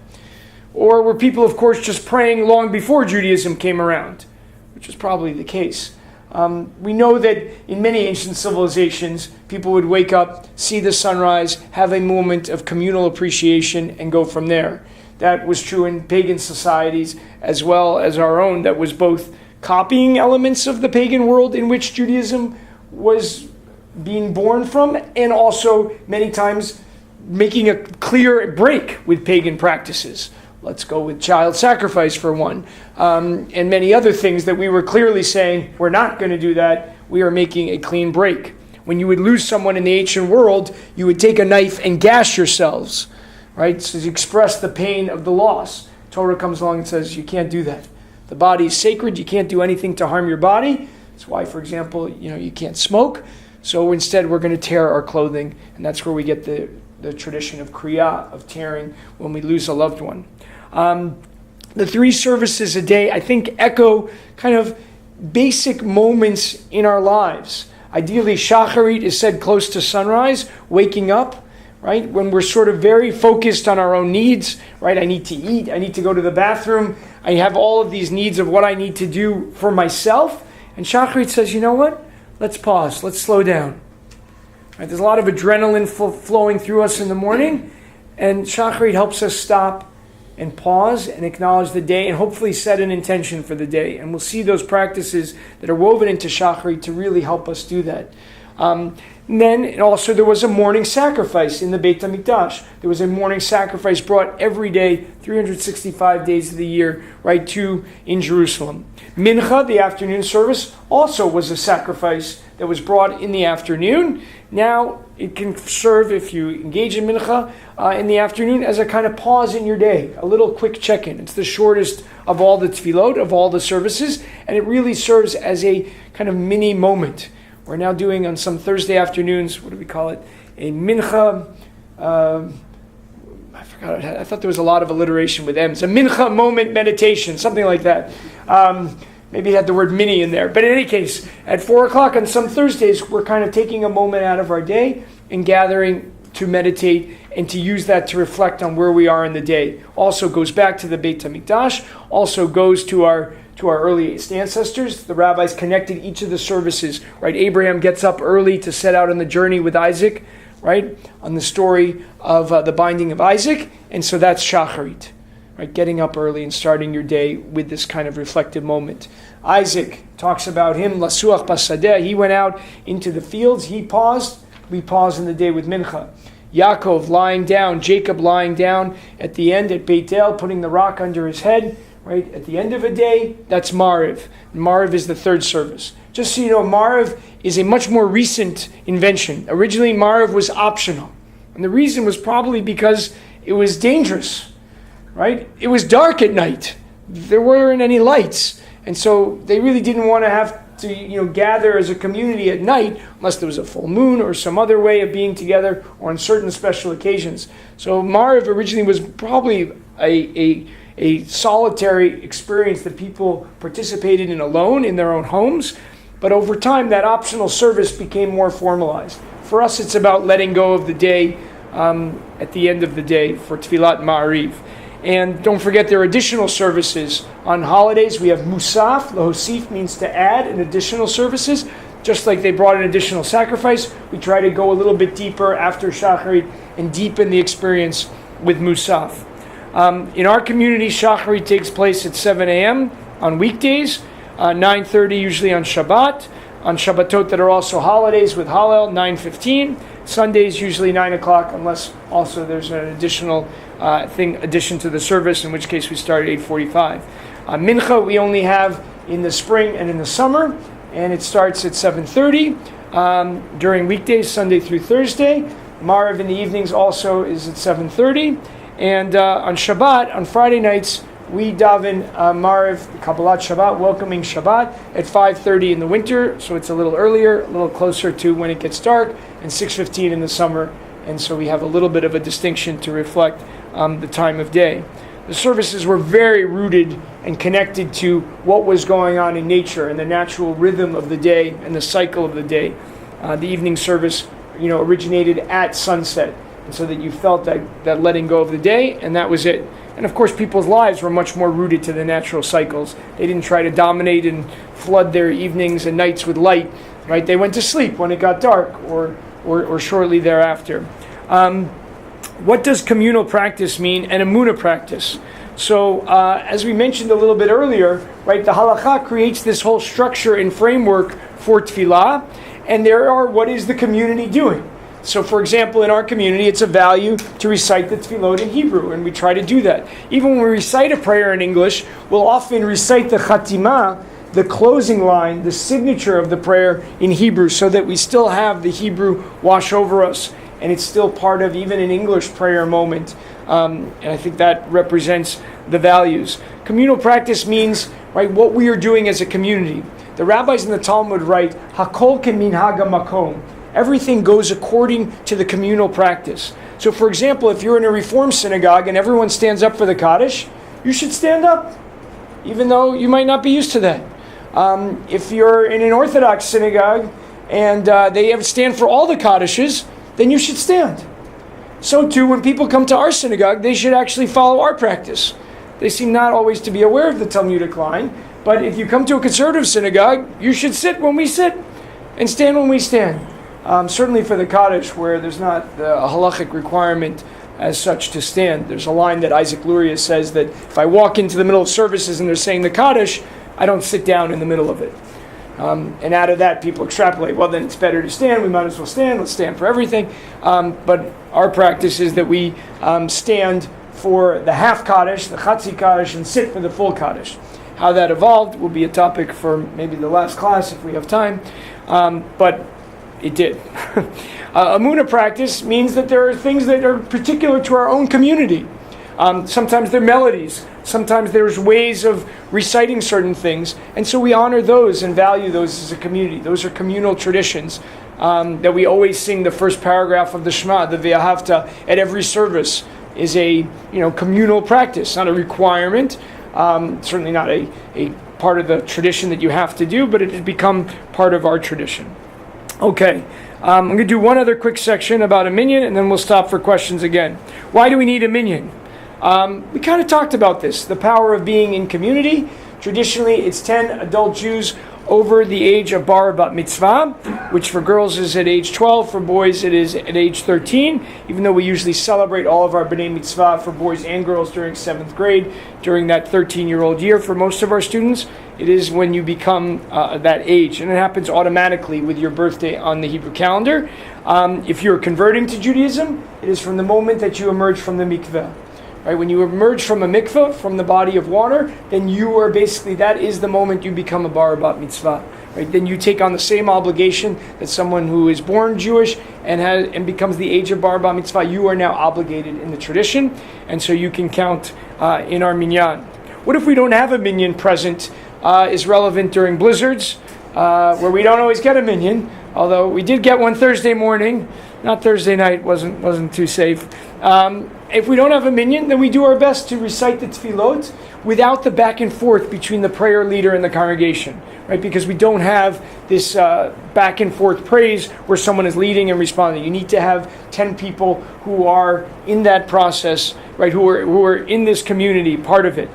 Or were people, of course, just praying long before Judaism came around, which is probably the case. We know that in many ancient civilizations, people would wake up, see the sunrise, have a moment of communal appreciation, and go from there. That was true in pagan societies as well as our own. That was both copying elements of the pagan world in which Judaism was being born from, and also many times making a clear break with pagan practices. Let's go with child sacrifice for one, and many other things that we were clearly saying, we're not going to do that. We are making a clean break. When you would lose someone in the ancient world, you would take a knife and gash yourselves, right? So to express the pain of the loss. Torah comes along and says, you can't do that. The body is sacred. You can't do anything to harm your body. That's why, for example, you can't smoke. So instead, we're going to tear our clothing, and that's where we get the tradition of kriyah, of tearing when we lose a loved one. The 3 services a day, I think, echo kind of basic moments in our lives. Ideally, shacharit is said close to sunrise, waking up, right? When we're sort of very focused on our own needs, right? I need to eat, I need to go to the bathroom, I have all of these needs of what I need to do for myself. And shacharit says, you know what? Let's pause, let's slow down. Right? There's a lot of adrenaline flowing through us in the morning, and shacharit helps us stop and pause and acknowledge the day and hopefully set an intention for the day. And we'll see those practices that are woven into shacharit to really help us do that. And then also there was a morning sacrifice in the Beit HaMikdash. There was a morning sacrifice brought every day, 365 days of the year, right to in Jerusalem. Mincha, the afternoon service, also was a sacrifice that was brought in the afternoon. Now it can serve, if you engage in mincha in the afternoon, as a kind of pause in your day, a little quick check-in. It's the shortest of all the tefillot, of all the services, and it really serves as a kind of mini moment. We're now doing on some Thursday afternoons, what do we call it? A mincha, I forgot, I thought there was a lot of alliteration with M's. A mincha moment meditation, something like that. Maybe it had the word mini in there. But in any case, at 4 o'clock on some Thursdays, we're kind of taking a moment out of our day and gathering to meditate and to use that to reflect on where we are in the day. Also goes back to the Beit HaMikdash, also goes to our earliest ancestors. The rabbis connected each of the services, right? Abraham gets up early to set out on the journey with Isaac, right? On the story of the binding of Isaac. And so that's shacharit, right? Getting up early and starting your day with this kind of reflective moment. Isaac talks about him, lasuach basadeh. He went out into the fields. He paused. We pause in the day with mincha. Yaakov lying down, Jacob lying down at the end at Beit El, putting the rock under his head, right? At the end of a day, that's Mariv. Mariv is the 3rd service. Just so you know, Mariv is a much more recent invention. Originally, Mariv was optional. And the reason was probably because it was dangerous, right? It was dark at night. There weren't any lights. And so they really didn't want to have to gather as a community at night unless there was a full moon or some other way of being together or on certain special occasions. So Mariv originally was probably a solitary experience that people participated in alone in their own homes. But over time, that optional service became more formalized. For us, it's about letting go of the day at the end of the day for Tfilat Ma'ariv. And don't forget there are additional services. On holidays, we have Musaf. Lahosif means to add an additional services. Just like they brought an additional sacrifice, we try to go a little bit deeper after Shacharit and deepen the experience with Musaf. In our community, Shacharit takes place at 7 a.m. on weekdays, 9:30 usually on Shabbat. On Shabbatot that are also holidays with Hallel, 9:15. Sundays usually 9 o'clock, unless also there's an additional addition to the service, in which case we start at 8:45. Mincha we only have in the spring and in the summer, and it starts at 7:30 during weekdays, Sunday through Thursday. Mariv in the evenings also is at 7:30. And on Shabbat, on Friday nights, we daven Mariv, Kabbalat Shabbat, welcoming Shabbat, at 5:30 in the winter, so it's a little earlier, a little closer to when it gets dark, and 6:15 in the summer. And so we have a little bit of a distinction to reflect the time of day. The services were very rooted and connected to what was going on in nature and the natural rhythm of the day and the cycle of the day. The evening service, originated at sunset, and so that you felt that letting go of the day, and that was it. And of course, people's lives were much more rooted to the natural cycles. They didn't try to dominate and flood their evenings and nights with light, right? They went to sleep when it got dark or shortly thereafter. What does communal practice mean and emunah practice? So, as we mentioned a little bit earlier, right, the halakha creates this whole structure and framework for tefillah, and what is the community doing? So, for example, in our community, it's a value to recite the tefillot in Hebrew, and we try to do that. Even when we recite a prayer in English, we'll often recite the chatimah, the closing line, the signature of the prayer in Hebrew, so that we still have the Hebrew wash over us, and it's still part of even an English prayer moment. And I think that represents the values. Communal practice means, right, what we are doing as a community. The rabbis in the Talmud write, Hakol keminhag hamakom. Everything goes according to the communal practice. So, for example, if you're in a Reform synagogue and everyone stands up for the Kaddish, you should stand up, even though you might not be used to that. If you're in an Orthodox synagogue and they stand for all the Kaddishes, then you should stand. So too, when people come to our synagogue, they should actually follow our practice. They seem not always to be aware of the Talmudic line, but if you come to a conservative synagogue, you should sit when we sit and stand when we stand. Certainly for the Kaddish, where there's not a halachic requirement as such to stand. There's a line that Isaac Luria says that if I walk into the middle of services and they're saying the Kaddish, I don't sit down in the middle of it. And out of that, people extrapolate, well, then it's better to stand. We might as well stand. Let's stand for everything. But our practice is that we stand for the half Kaddish, the Chatzi Kaddish, and sit for the full Kaddish. How that evolved will be a topic for maybe the last class if we have time. But it did. Emunah practice means that there are things that are particular to our own community. Sometimes they're melodies. Sometimes there's ways of reciting certain things. And so we honor those and value those as a community. Those are communal traditions that we always sing the first paragraph of the Shema, the Ve'ahavta, at every service is a communal practice, not a requirement. Certainly not a part of the tradition that you have to do, but it has become part of our tradition. Okay, I'm going to do one other quick section about a minyan, and then we'll stop for questions again. Why do we need a minyan? We kind of talked about this, the power of being in community. Traditionally, it's 10 adult Jews over the age of bar bat mitzvah, which for girls is at age 12, for boys it is at age 13, even though we usually celebrate all of our b'nai mitzvah for boys and girls during 7th grade, during that 13-year-old year for most of our students. It is when you become that age, and it happens automatically with your birthday on the Hebrew calendar. If you're converting to Judaism, it is from the moment that you emerge from the mikveh. Right, when you emerge from a mikveh, from the body of water, then you are basically, that is the moment you become a bar bat mitzvah. Right? Then you take on the same obligation that someone who is born Jewish and becomes the age of bar bat mitzvah. You are now obligated in the tradition, and so you can count in our minyan. What if we don't have a minyan present? Is relevant during blizzards, where we don't always get a minyan. Although we did get one Thursday morning, not Thursday night, wasn't too safe. If we don't have a minyan, then we do our best to recite the tefillot without the back and forth between the prayer leader and the congregation, right? Because we don't have this back and forth praise where someone is leading and responding. You need to have 10 people who are in that process, right? Who are in this community, part of it.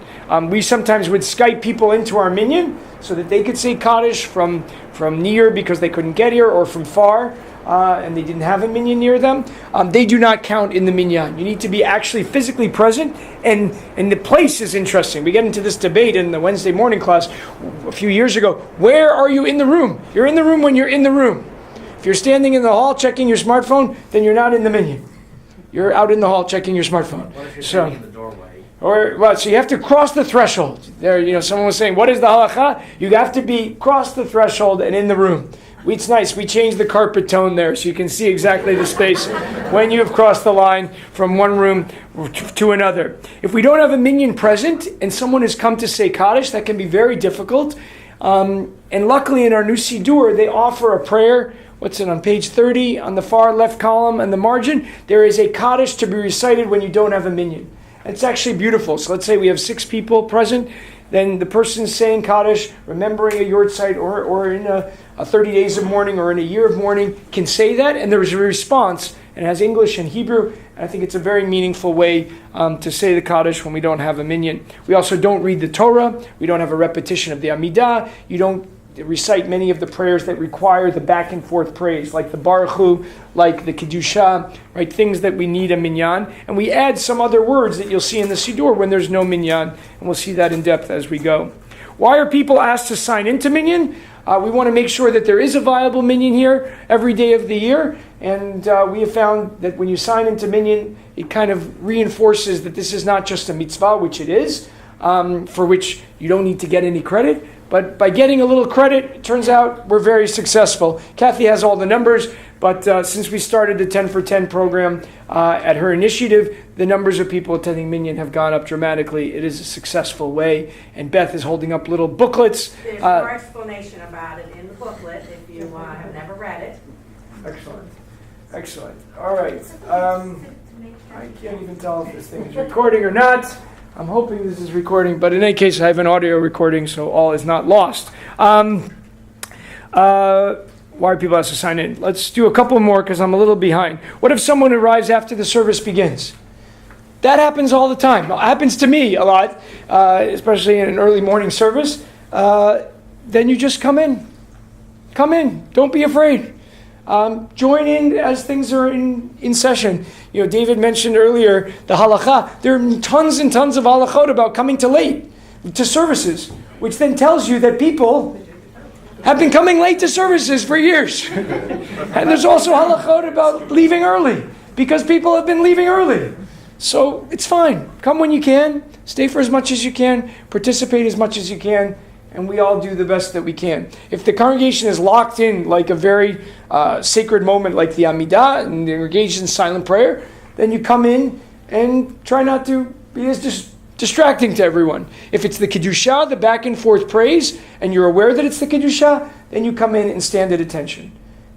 We sometimes would Skype people into our minyan so that they could say Kaddish from near because they couldn't get here, or from far. And they didn't have a minyan near them, they do not count in the minyan. You need to be actually physically present, and the place is interesting. We get into this debate in the Wednesday morning class a few years ago. Where are you in the room? You're in the room when you're in the room. If you're standing in the hall checking your smartphone, then you're not in the minyan. You're out in the hall checking your smartphone. What if you're standing in the doorway? So you have to cross the threshold. There, someone was saying, what is the halakha? You have to be cross the threshold and in the room. It's nice. We changed the carpet tone there so you can see exactly the space when you have crossed the line from one room to another. If we don't have a minyan present and someone has come to say Kaddish, that can be very difficult. And luckily in our new Siddur, they offer a prayer. What's it on page 30 on the far left column and the margin? There is a Kaddish to be recited when you don't have a minyan. It's actually beautiful. So let's say we have 6 people present. Then the person saying Kaddish, remembering a Yortzeit or in a 30 days of mourning or in a year of mourning, can say that, and there is a response, and it has English and Hebrew, and I think it's a very meaningful way to say the Kaddish when we don't have a minyan. We also don't read the Torah, we don't have a repetition of the Amidah, you don't recite many of the prayers that require the back and forth praise, like the Baruch Hu, like the Kedusha, right? Things that we need a minyan. And we add some other words that you'll see in the Siddur when there's no minyan, and we'll see that in depth as we go. Why are people asked to sign into minyan? We want to make sure that there is a viable minyan here every day of the year, and we have found that when you sign into minyan, it kind of reinforces that this is not just a mitzvah, which it is, for which you don't need to get any credit. But by getting a little credit, it turns out we're very successful. Kathy has all the numbers, but since we started the 10 for 10 program at her initiative, the numbers of people attending Minyan have gone up dramatically. It is a successful way, and Beth is holding up little booklets. There's more explanation about it in the booklet if you have never read it. Excellent. All right. I can't even tell if this thing is recording or not. I'm hoping this is recording, but in any case, I have an audio recording, so all is not lost. Why are people asked to sign in? Let's do a couple more because I'm a little behind. What if someone arrives after the service begins? That happens all the time. It happens to me a lot, especially in an early morning service. Then you just come in. Come in. Don't be afraid. Join in as things are in session. You know, David mentioned earlier the halakha. There are tons and tons of halachot about coming late to services, which then tells you that people have been coming late to services for years. And there's also halachot about leaving early, because people have been leaving early. So it's fine. Come when you can. Stay for as much as you can. Participate as much as you can. And we all do the best that we can. If the congregation is locked in like a very sacred moment like the Amidah and they're engaged in silent prayer, then you come in and try not to be as distracting to everyone. If it's the Kedusha, the back and forth praise, and you're aware that it's the Kedusha, then you come in and stand at attention.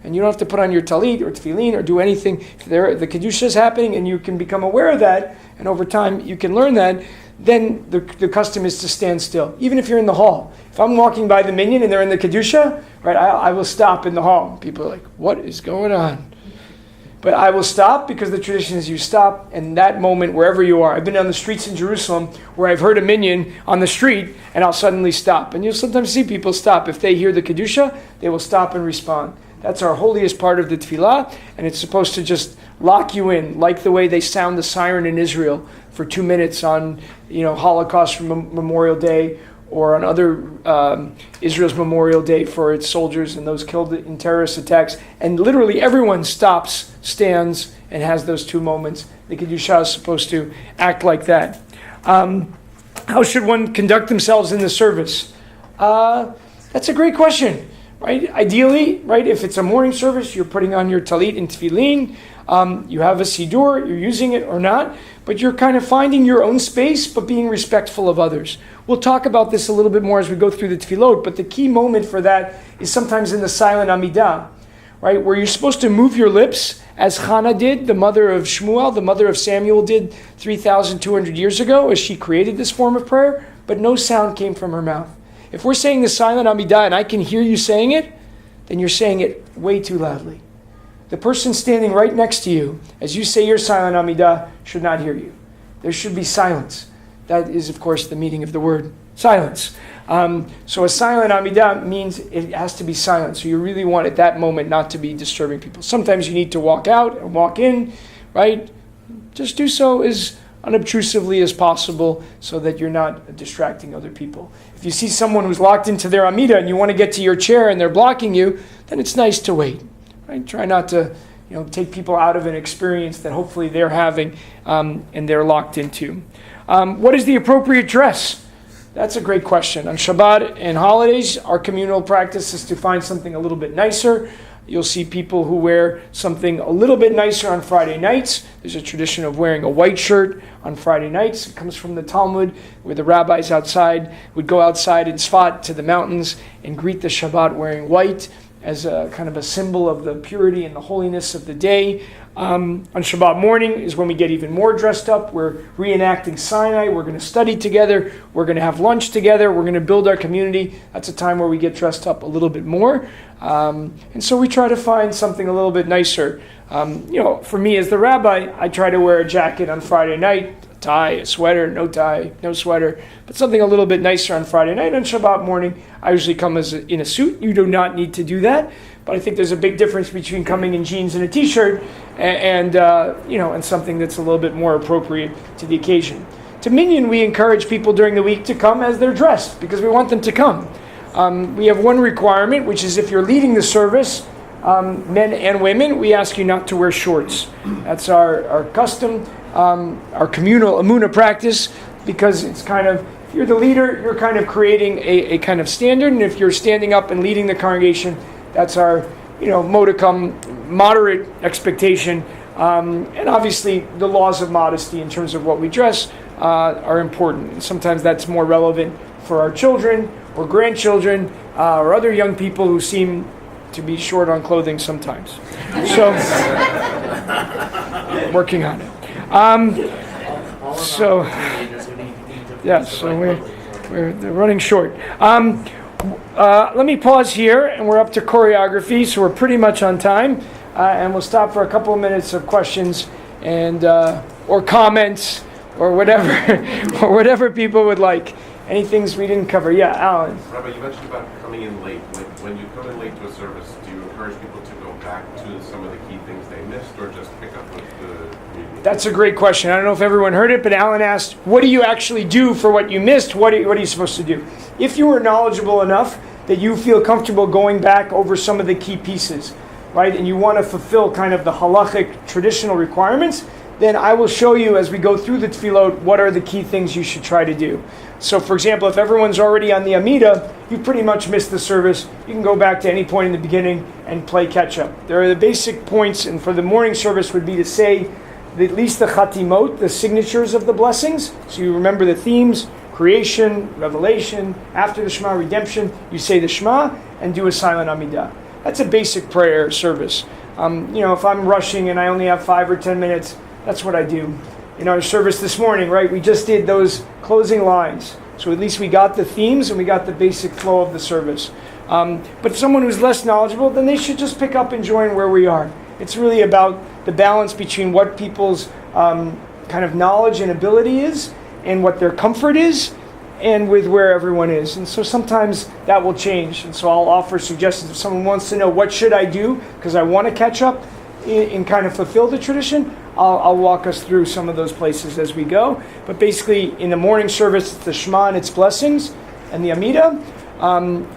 And you don't have to put on your talit or tefillin or do anything. If the Kedusha is happening and you can become aware of that, and over time you can learn that, then the custom is to stand still. Even if you're in the hall. If I'm walking by the minyan and they're in the Kedusha, right, I will stop in the hall. People are like, what is going on? But I will stop because the tradition is you stop in that moment wherever you are. I've been on the streets in Jerusalem where I've heard a minyan on the street and I'll suddenly stop. And you'll sometimes see people stop. If they hear the Kedusha, they will stop and respond. That's our holiest part of the tefillah, and it's supposed to just lock you in, like the way they sound the siren in Israel for 2 minutes on, Holocaust Memorial Day, or on other Israel's Memorial Day for its soldiers and those killed in terrorist attacks. And literally everyone stops, stands, and has those 2 moments. The Kedusha is supposed to act like that. How should one conduct themselves in the service? That's a great question. Right? Ideally, right, if it's a morning service, you're putting on your talit and tefillin. You have a siddur, you're using it or not, but you're kind of finding your own space, but being respectful of others. We'll talk about this a little bit more as we go through the tefillot, but the key moment for that is sometimes in the silent Amidah, right, where you're supposed to move your lips, as Hannah did, the mother of Shmuel, the mother of Samuel did 3,200 years ago, as she created this form of prayer, but no sound came from her mouth. If we're saying the silent Amidah and I can hear you saying it, then you're saying it way too loudly. The person standing right next to you, as you say your silent Amidah, should not hear you. There should be silence. That is, of course, the meaning of the word silence. So a silent Amidah means it has to be silent. So you really want at that moment not to be disturbing people. Sometimes you need to walk out and walk in, right? Just do so as unobtrusively as possible so that you're not distracting other people. If you see someone who's locked into their Amidah and you want to get to your chair and they're blocking you, then it's nice to wait. Right? Try not to take people out of an experience that hopefully they're having and they're locked into. What is the appropriate dress? That's a great question. On Shabbat and holidays, our communal practice is to find something a little bit nicer. You'll see people who wear something a little bit nicer on Friday nights. There's a tradition of wearing a white shirt on Friday nights. It comes from the Talmud, where the rabbis outside would go outside in Sfat to the mountains and greet the Shabbat wearing white as a kind of a symbol of the purity and the holiness of the day. On Shabbat morning is when we get even more dressed up. We're reenacting Sinai. We're going to study together. We're going to have lunch together. We're going to build our community. That's a time where we get dressed up a little bit more. And so we try to find something a little bit nicer. For me as the rabbi, I try to wear a jacket on Friday night, a tie, a sweater, no tie, no sweater, but something a little bit nicer on Friday night. On Shabbat morning, I usually come in a suit. You do not need to do that. But I think there's a big difference between coming in jeans and a t-shirt and something that's a little bit more appropriate to the occasion. To minyan, we encourage people during the week to come as they're dressed because we want them to come. We have one requirement, which is if you're leading the service, men and women, we ask you not to wear shorts. That's our custom, our communal amuna practice, because it's kind of, if you're the leader, you're kind of creating a kind of standard, and if you're standing up and leading the congregation, that's our, modicum, moderate expectation. And obviously, the laws of modesty in terms of what we dress are important. And sometimes that's more relevant for our children or grandchildren or other young people who seem to be short on clothing sometimes. So, working on it. So they're running short. Let me pause here, and we're up to choreography, so we're pretty much on time, and we'll stop for a couple of minutes of questions and or comments or whatever people would like. Any things we didn't cover? Yeah, Alan. Rabbi, you mentioned about coming in late. When you come in late to a service, do you encourage people to go back to some of the key things they missed, or just pick up with the community? That's a great question. I don't know if everyone heard it, but Alan asked, what do you actually do for what you missed? What are you supposed to do? If you are knowledgeable enough that you feel comfortable going back over some of the key pieces, right, and you want to fulfill kind of the halachic traditional requirements, then I will show you as we go through the tefillot what are the key things you should try to do. So, for example, if everyone's already on the Amida, you pretty much missed the service. You can go back to any point in the beginning and play catch-up. There are the basic points, and for the morning service would be to say at least the chatimot, the signatures of the blessings. So you remember the themes, creation, revelation, after the Shema, redemption. You say the Shema and do a silent Amidah. That's a basic prayer service. If I'm rushing and I only have 5 or 10 minutes, that's what I do. In our service this morning, right, we just did those closing lines. So at least we got the themes and we got the basic flow of the service. But someone who's less knowledgeable, then they should just pick up and join where we are. It's really about the balance between what people's kind of knowledge and ability is and what their comfort is and with where everyone is. And so sometimes that will change. And so I'll offer suggestions. If someone wants to know what should I do because I want to catch up and kind of fulfill the tradition, I'll walk us through some of those places as we go. But basically, in the morning service, it's the Shema and its blessings and the Amidah.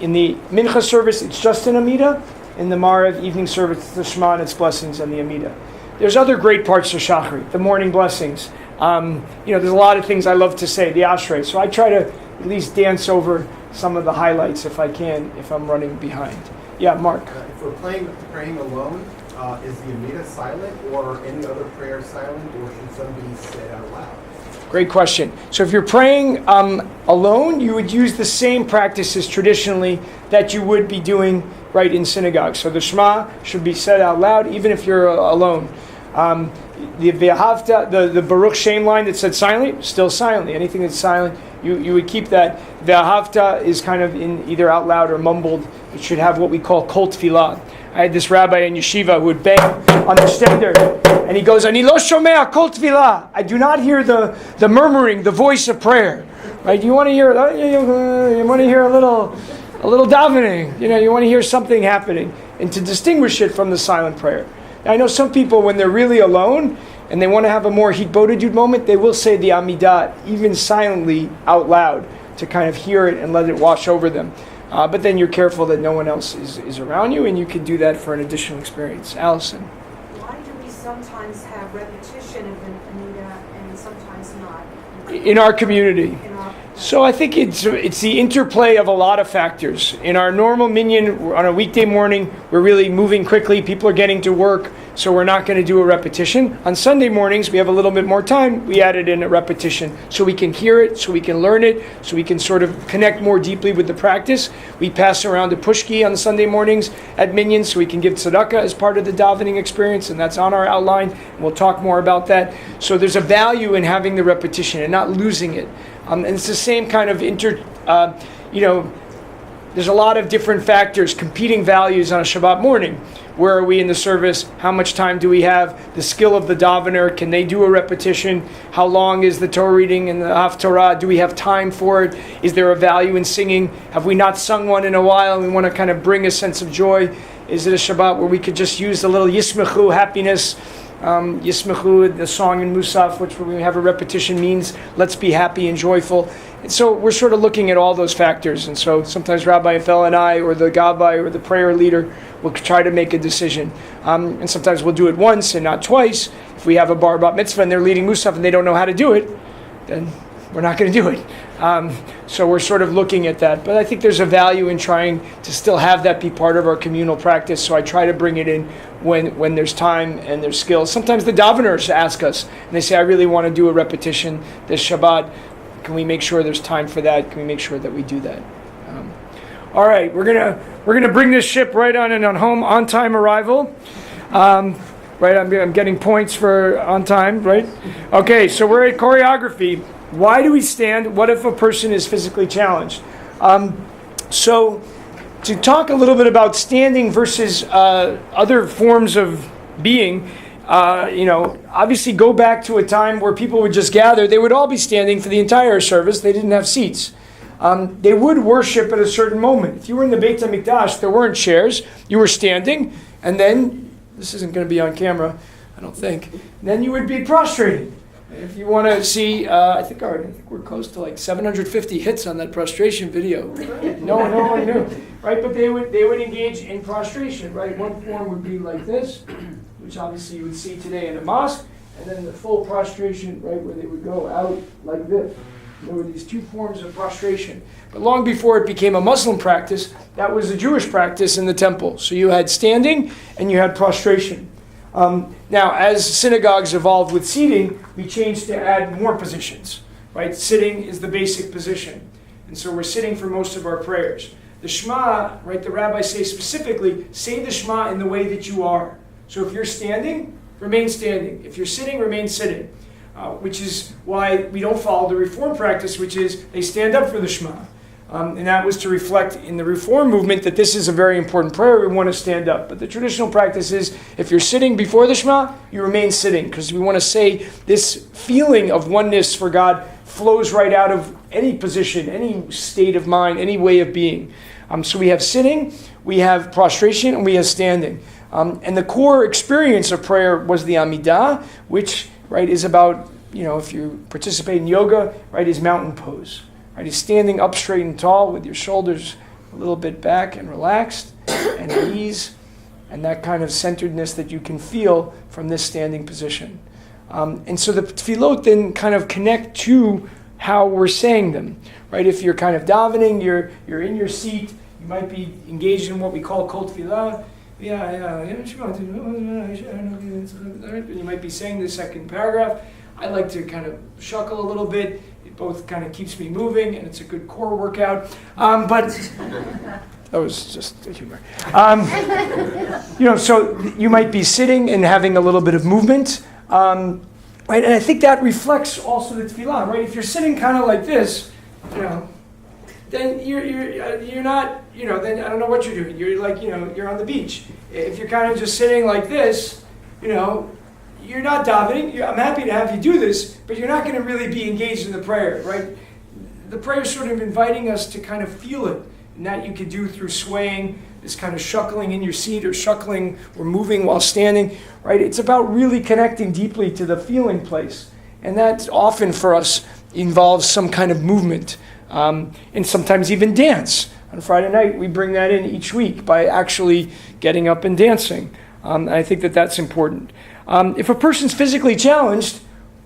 In the Mincha service, it's just an Amidah. In the Marav evening service, it's the Shema and its blessings and the Amidah. There's other great parts of Shachri, the morning blessings. There's a lot of things I love to say, the Ashrei. So I try to at least dance over some of the highlights if I can, if I'm running behind. Yeah, Mark. If we're praying alone, is the Amidah silent or any other prayer silent, or should some be said out loud? Great question. So if you're praying alone, you would use the same practices traditionally that you would be doing right in synagogue. So the Shema should be said out loud, even if you're alone. The Ve'ahavta, the Baruch Shem line that said silently, still silently. Anything that's silent, you would keep that. Ve'ahavta is kind of in either out loud or mumbled. It should have what we call kol tefillah. I had this rabbi in yeshiva who would bang on the stender, and he goes, "Ani lo shomea kol tefillah." I do not hear the murmuring, the voice of prayer. Right? You want to hear a little davening. You want to hear something happening, and to distinguish it from the silent prayer. Now, I know some people, when they're really alone and they want to have a more hitbodedut moment, they will say the Amidah even silently out loud to kind of hear it and let it wash over them. But then you're careful that no one else is around you, and you can do that for an additional experience. Allison. Why do we sometimes have repetition of an Amidah and sometimes not? In our community. So I think it's the interplay of a lot of factors. In our normal minyan, on a weekday morning, we're really moving quickly. People are getting to work, so we're not going to do a repetition. On Sunday mornings, we have a little bit more time. We added in a repetition so we can hear it, so we can learn it, so we can sort of connect more deeply with the practice. We pass around a pushki on Sunday mornings at minyan, so we can give tzedakah as part of the davening experience, and that's on our outline. We'll talk more about that. So there's a value in having the repetition and not losing it. And it's the same kind of there's a lot of different factors, competing values on a Shabbat morning. Where are we in the service? How much time do we have? The skill of the davener, can they do a repetition? How long is the Torah reading and the Haftarah? Do we have time for it? Is there a value in singing? Have we not sung one in a while and we want to kind of bring a sense of joy? Is it a Shabbat where we could just use a little Yismechu, happiness? Yismechu, the song in Musaf, which when we have a repetition means let's be happy and joyful. And so we're sort of looking at all those factors. And so sometimes Rabbi Eiffel and I, or the Gabbai, or the prayer leader, will try to make a decision. And sometimes we'll do it once and not twice. If we have a bar bat mitzvah and they're leading Musaf and they don't know how to do it, then we're not going to do it. So we're sort of looking at that. But I think there's a value in trying to still have that be part of our communal practice. So I try to bring it in when there's time and there's skills. Sometimes the daveners ask us, and they say, I really want to do a repetition this Shabbat. Can we make sure there's time for that? Can we make sure that we do that? All right, we're gonna bring this ship right on and on home, on time arrival. Right, I'm getting points for on time, right? Okay, so we're at choreography. Why do we stand? What if a person is physically challenged? So to talk a little bit about standing versus other forms of being, obviously go back to a time where people would just gather. They would all be standing for the entire service. They didn't have seats. They would worship at a certain moment. If you were in the Beit HaMikdash, there weren't chairs. You were standing, and then, this isn't going to be on camera, I don't think, then you would be prostrated. If you want to see, I think we're close to like 750 hits on that prostration video. No one knew, right? But they would engage in prostration, right? One form would be like this, which obviously you would see today in a mosque, and then the full prostration, right, where they would go out like this. There were these two forms of prostration. But long before it became a Muslim practice, that was a Jewish practice in the temple. So you had standing and you had prostration. Now, as synagogues evolved with seating, we changed to add more positions. Right? Sitting is the basic position. And so we're sitting for most of our prayers. The Shema, right, the rabbis say specifically, say the Shema in the way that you are. So if you're standing, remain standing. If you're sitting, remain sitting. Which is why we don't follow the Reform practice, which is they stand up for the Shema. And that was to reflect in the Reform movement that this is a very important prayer. We want to stand up. But the traditional practice is if you're sitting before the Shema, you remain sitting. Because we want to say this feeling of oneness for God flows right out of any position, any state of mind, any way of being. So we have sitting, we have prostration, and we have standing. And the core experience of prayer was the Amidah, which is about, if you participate in yoga, right, is mountain pose. Right, is standing up straight and tall with your shoulders a little bit back and relaxed, and ease, and that kind of centeredness that you can feel from this standing position. And so the tefillot then kind of connect to how we're saying them. Right, if you're kind of davening, you're in your seat, you might be engaged in what we call kol tefillah. And you might be saying the second paragraph. I like to kind of shuckle a little bit. It both kind of keeps me moving, and it's a good core workout. But that was just humor. So you might be sitting and having a little bit of movement, right? And I think that reflects also the tefillah, right? If you're sitting kind of like this, then you're not, then I don't know what you're doing. You're like, you're on the beach. If you're kind of just sitting like this, you're not davening. I'm happy to have you do this, but you're not going to really be engaged in the prayer, right? The prayer is sort of inviting us to kind of feel it, and that you could do through swaying, this kind of shuckling in your seat or shuckling or moving while standing, right? It's about really connecting deeply to the feeling place, and that often for us involves some kind of movement. And sometimes even dance. On Friday night, we bring that in each week by actually getting up and dancing. And I think that that's important. If a person's physically challenged,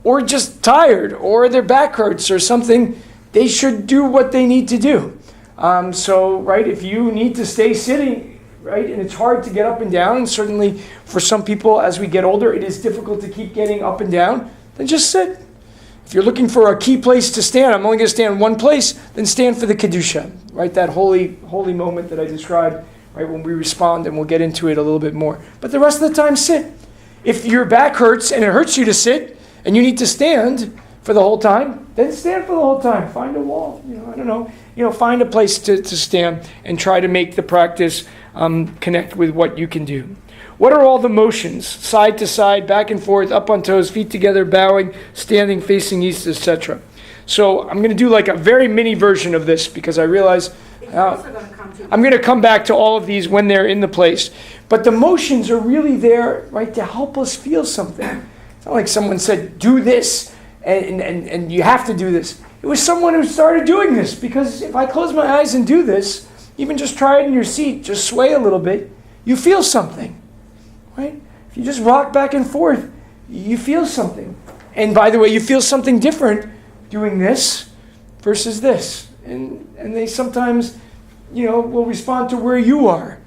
or just tired, or their back hurts or something, they should do what they need to do. Right, if you need to stay sitting, right, and it's hard to get up and down, certainly for some people as we get older, it is difficult to keep getting up and down, then just sit. If you're looking for a key place to stand, I'm only going to stand in one place, then stand for the Kedusha, right, that holy moment that I described, right, when we respond, and we'll get into it a little bit more. But the rest of the time, sit. If your back hurts and it hurts you to sit, and you need to stand for the whole time, then stand for the whole time. Find a wall, I don't know. Find a place to stand and try to make the practice connect with what you can do. What are all the motions? Side to side, back and forth, up on toes, feet together, bowing, standing, facing east, etc. So I'm going to do like a very mini version of this because I realize I'm going to come back to all of these when they're in the place. But the motions are really there, right, to help us feel something. It's not like someone said, do this, and you have to do this. It was someone who started doing this, because if I close my eyes and do this, even just try it in your seat, just sway a little bit, you feel something, right? If you just rock back and forth, you feel something. And by the way, you feel something different doing this versus this. And they sometimes, will respond to where you are.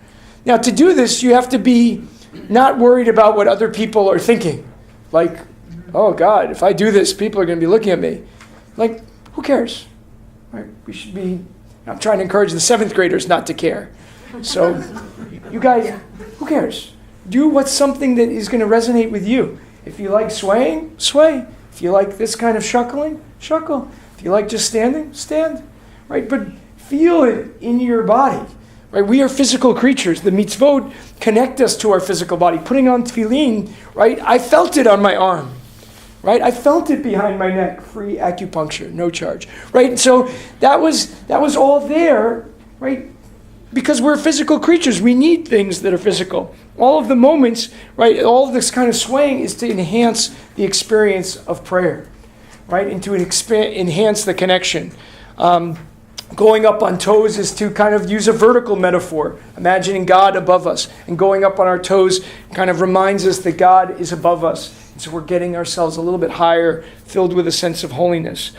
Now, to do this, you have to be not worried about what other people are thinking. Like, oh God, if I do this, people are going to be looking at me. Like, who cares? Right? We should be, I'm trying to encourage the 7th graders not to care. So, you guys, who cares? Do what's something that is going to resonate with you. If you like swaying, sway. If you like this kind of shuckling, shuckle. If you like just standing, stand. Right? But feel it in your body. Right? We are physical creatures. The mitzvot connect us to our physical body. Putting on tefillin, right? I felt it on my arm. Right? I felt it behind my neck. Free acupuncture, no charge. Right? So that was all there, right? Because we're physical creatures. We need things that are physical. All of the moments, right? All of this kind of swaying is to enhance the experience of prayer, right? And to enhance the connection. Going up on toes is to kind of use a vertical metaphor, imagining God above us. And going up on our toes kind of reminds us that God is above us. And so we're getting ourselves a little bit higher, filled with a sense of holiness.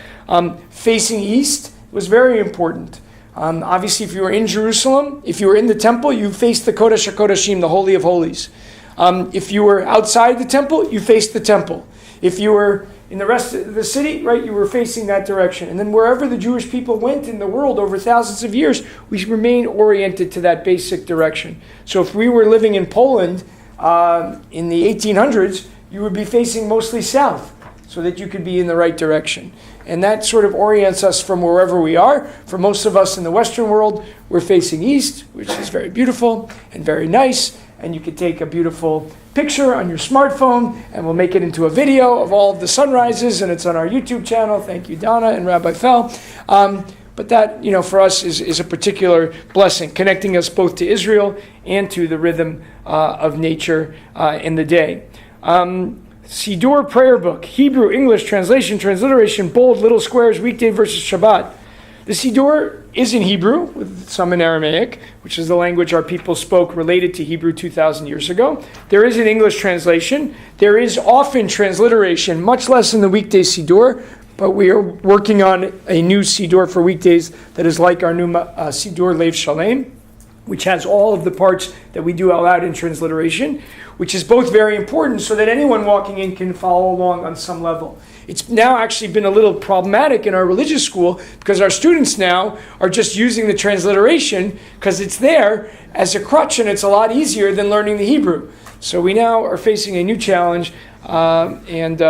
Facing east was very important. Obviously, if you were in Jerusalem, if you were in the temple, you faced the Kodesh HaKodashim, the Holy of Holies. If you were outside the temple, you faced the temple. If you were in the rest of the city, right, you were facing that direction. And then wherever the Jewish people went in the world over thousands of years, we remain oriented to that basic direction. So if we were living in Poland in the 1800s, you would be facing mostly south so that you could be in the right direction. And that sort of orients us from wherever we are. For most of us in the Western world, we're facing east, which is very beautiful and very nice. And you could take a beautiful picture on your smartphone, and we'll make it into a video of all of the sunrises, and it's on our YouTube channel. Thank you, Donna and Rabbi Fell. But that, for us is a particular blessing, connecting us both to Israel and to the rhythm of nature in the day. Siddur prayer book, Hebrew, English, translation, transliteration, bold, little squares, weekday versus Shabbat. The Siddur is in Hebrew, with some in Aramaic, which is the language our people spoke related to Hebrew 2,000 years ago. There is an English translation. There is often transliteration, much less in the weekday Siddur, but we are working on a new Siddur for weekdays that is like our new Siddur Lev Shalem, which has all of the parts that we do out loud in transliteration, which is both very important so that anyone walking in can follow along on some level. It's now actually been a little problematic in our religious school because our students now are just using the transliteration because it's there as a crutch and it's a lot easier than learning the Hebrew. So we now are facing a new challenge, and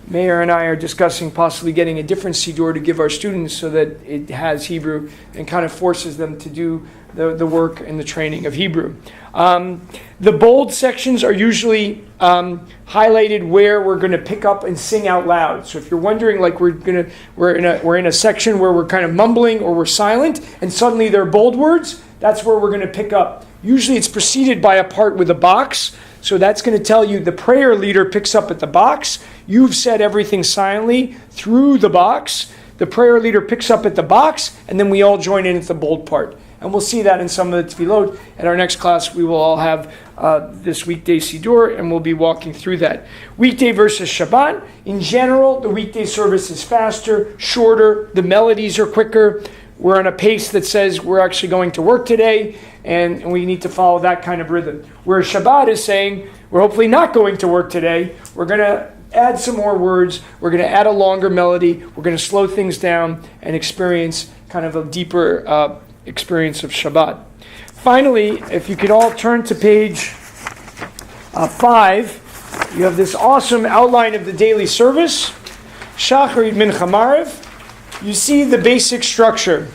Mayor and I are discussing possibly getting a different Siddur to give our students so that it has Hebrew and kind of forces them to do the work and the training of Hebrew. The bold sections are usually highlighted where we're going to pick up and sing out loud. So if you're wondering, like we're in a section where we're kind of mumbling or we're silent, and suddenly there are bold words, that's where we're going to pick up. Usually it's preceded by a part with a box. So that's going to tell you the prayer leader picks up at the box. You've said everything silently through the box. The prayer leader picks up at the box, and then we all join in at the bold part. And we'll see that in some of the tefillot. At our next class, we will all have this weekday Siddur, and we'll be walking through that. Weekday versus Shabbat. In general, the weekday service is faster, shorter, the melodies are quicker. We're on a pace that says we're actually going to work today, and we need to follow that kind of rhythm. Whereas Shabbat is saying, we're hopefully not going to work today. We're going to add some more words. We're going to add a longer melody. We're going to slow things down and experience kind of a deeper experience of Shabbat. Finally, if you could all turn to page 5, you have this awesome outline of the daily service. Shacharit, Mincha, Maariv. You see the basic structure.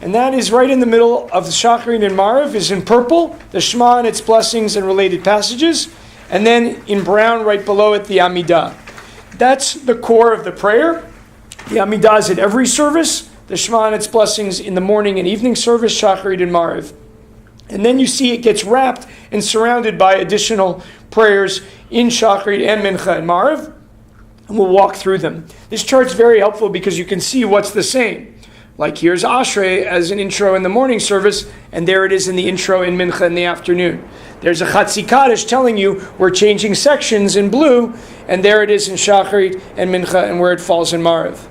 And that is right in the middle of the Shacharit and Maariv is in purple, the Shema and its blessings and related passages. And then in brown, right below it, the Amidah. That's the core of the prayer. The Amidah is at every service. The Shema and its blessings in the morning and evening service, Shacharit and Maariv. And then you see it gets wrapped and surrounded by additional prayers in Shacharit and Mincha and Maariv. And we'll walk through them. This chart's very helpful because you can see what's the same. Like here's Ashrei as an intro in the morning service, and there it is in the intro in Mincha in the afternoon. There's a Chatzi Kaddish telling you we're changing sections in blue, and there it is in Shacharit and Mincha and where it falls in Maariv.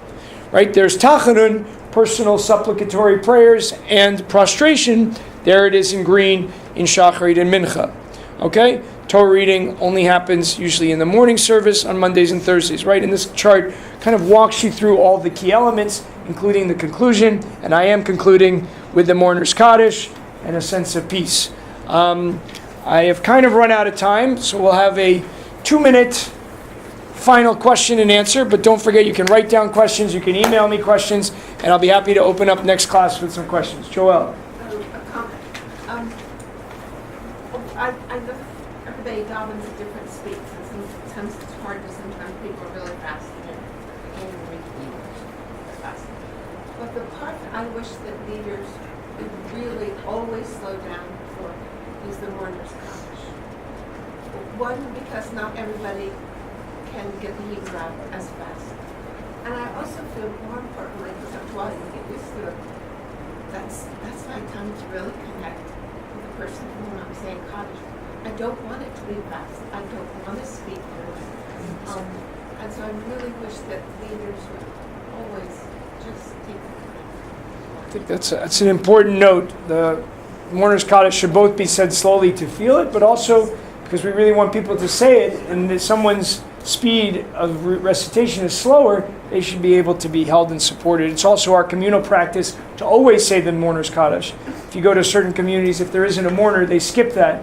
Right? There's Tachanun, personal supplicatory prayers, and prostration. There it is in green in Shacharit and Mincha. Okay? Torah reading only happens usually in the morning service on Mondays and Thursdays, right? And this chart kind of walks you through all the key elements, including the conclusion, and I am concluding with the mourner's Kaddish and a sense of peace. I have kind of run out of time, so we'll have a 2-minute final question and answer, but don't forget you can write down questions, you can email me questions, and I'll be happy to open up next class with some questions. Joel. A comment. I know everybody davens at different speeds, and sometimes it's hard to sometimes people are really fast and they can't even read the English fast. But the part that I wish that leaders would really always slow down for is the mourner's Kaddish. One, because not everybody can get the Hebrew out as fast. And I also feel more importantly, because after a while you get used to it, that's my time to really connect with the person to whom I'm saying Kaddish. I don't want it to be fast. I don't want to speak through it. And so I really wish that leaders would always just take the time. I think that's an important note. The mourner's Kaddish should both be said slowly to feel it, but also because we really want people to say it, and if someone's speed of recitation is slower, they should be able to be held and supported. It's also our communal practice to always say the mourner's Kaddish. If you go to certain communities, if there isn't a mourner, they skip that.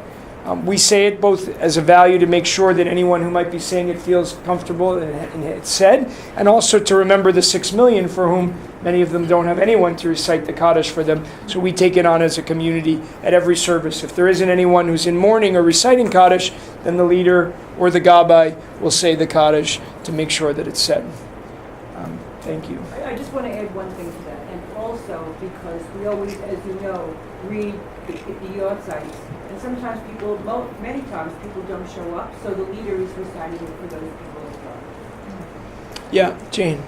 We say it both as a value to make sure that anyone who might be saying it feels comfortable and it's said, and also to remember the 6 million for whom many of them don't have anyone to recite the Kaddish for them. So we take it on as a community at every service. If there isn't anyone who's in mourning or reciting Kaddish, then the leader or the Gabbai will say the Kaddish to make sure that it's said. Thank you. I just want to add one thing to that, and also because we always, as you know, read the Yortzites, and sometimes many times people don't show up, so the leader is reciting it for those people as well. Yeah, Jane.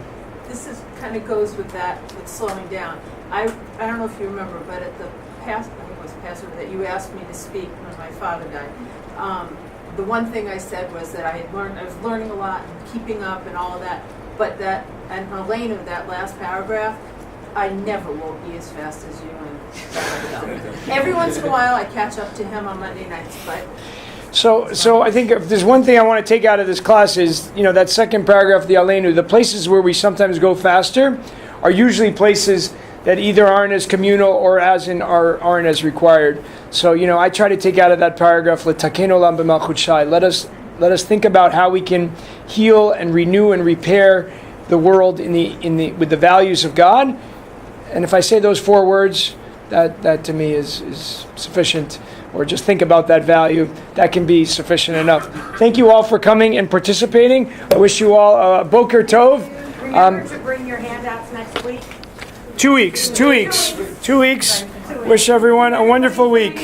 This is kind of goes with that, with slowing down. I don't know if you remember, but at the past, I think it was Passover, that you asked me to speak when my father died. The one thing I said was that I was learning a lot and keeping up and all of that, but that, and Elena, that last paragraph, I never will be as fast as you. And every once in a while I catch up to him on Monday nights, but So I think if there's one thing I want to take out of this class is, that second paragraph, the Aleinu, the places where we sometimes go faster are usually places that either aren't as communal or aren't as required. So, I try to take out of that paragraph, L'taken olam b'malchut shai. Let us think about how we can heal and renew and repair the world with the values of God. And if I say those 4 words, that to me is sufficient. Or just think about that value. That can be sufficient enough. Thank you all for coming and participating. I wish you all Boker Tov. Remember to bring your handouts next week. 2 weeks. Wish everyone a wonderful week.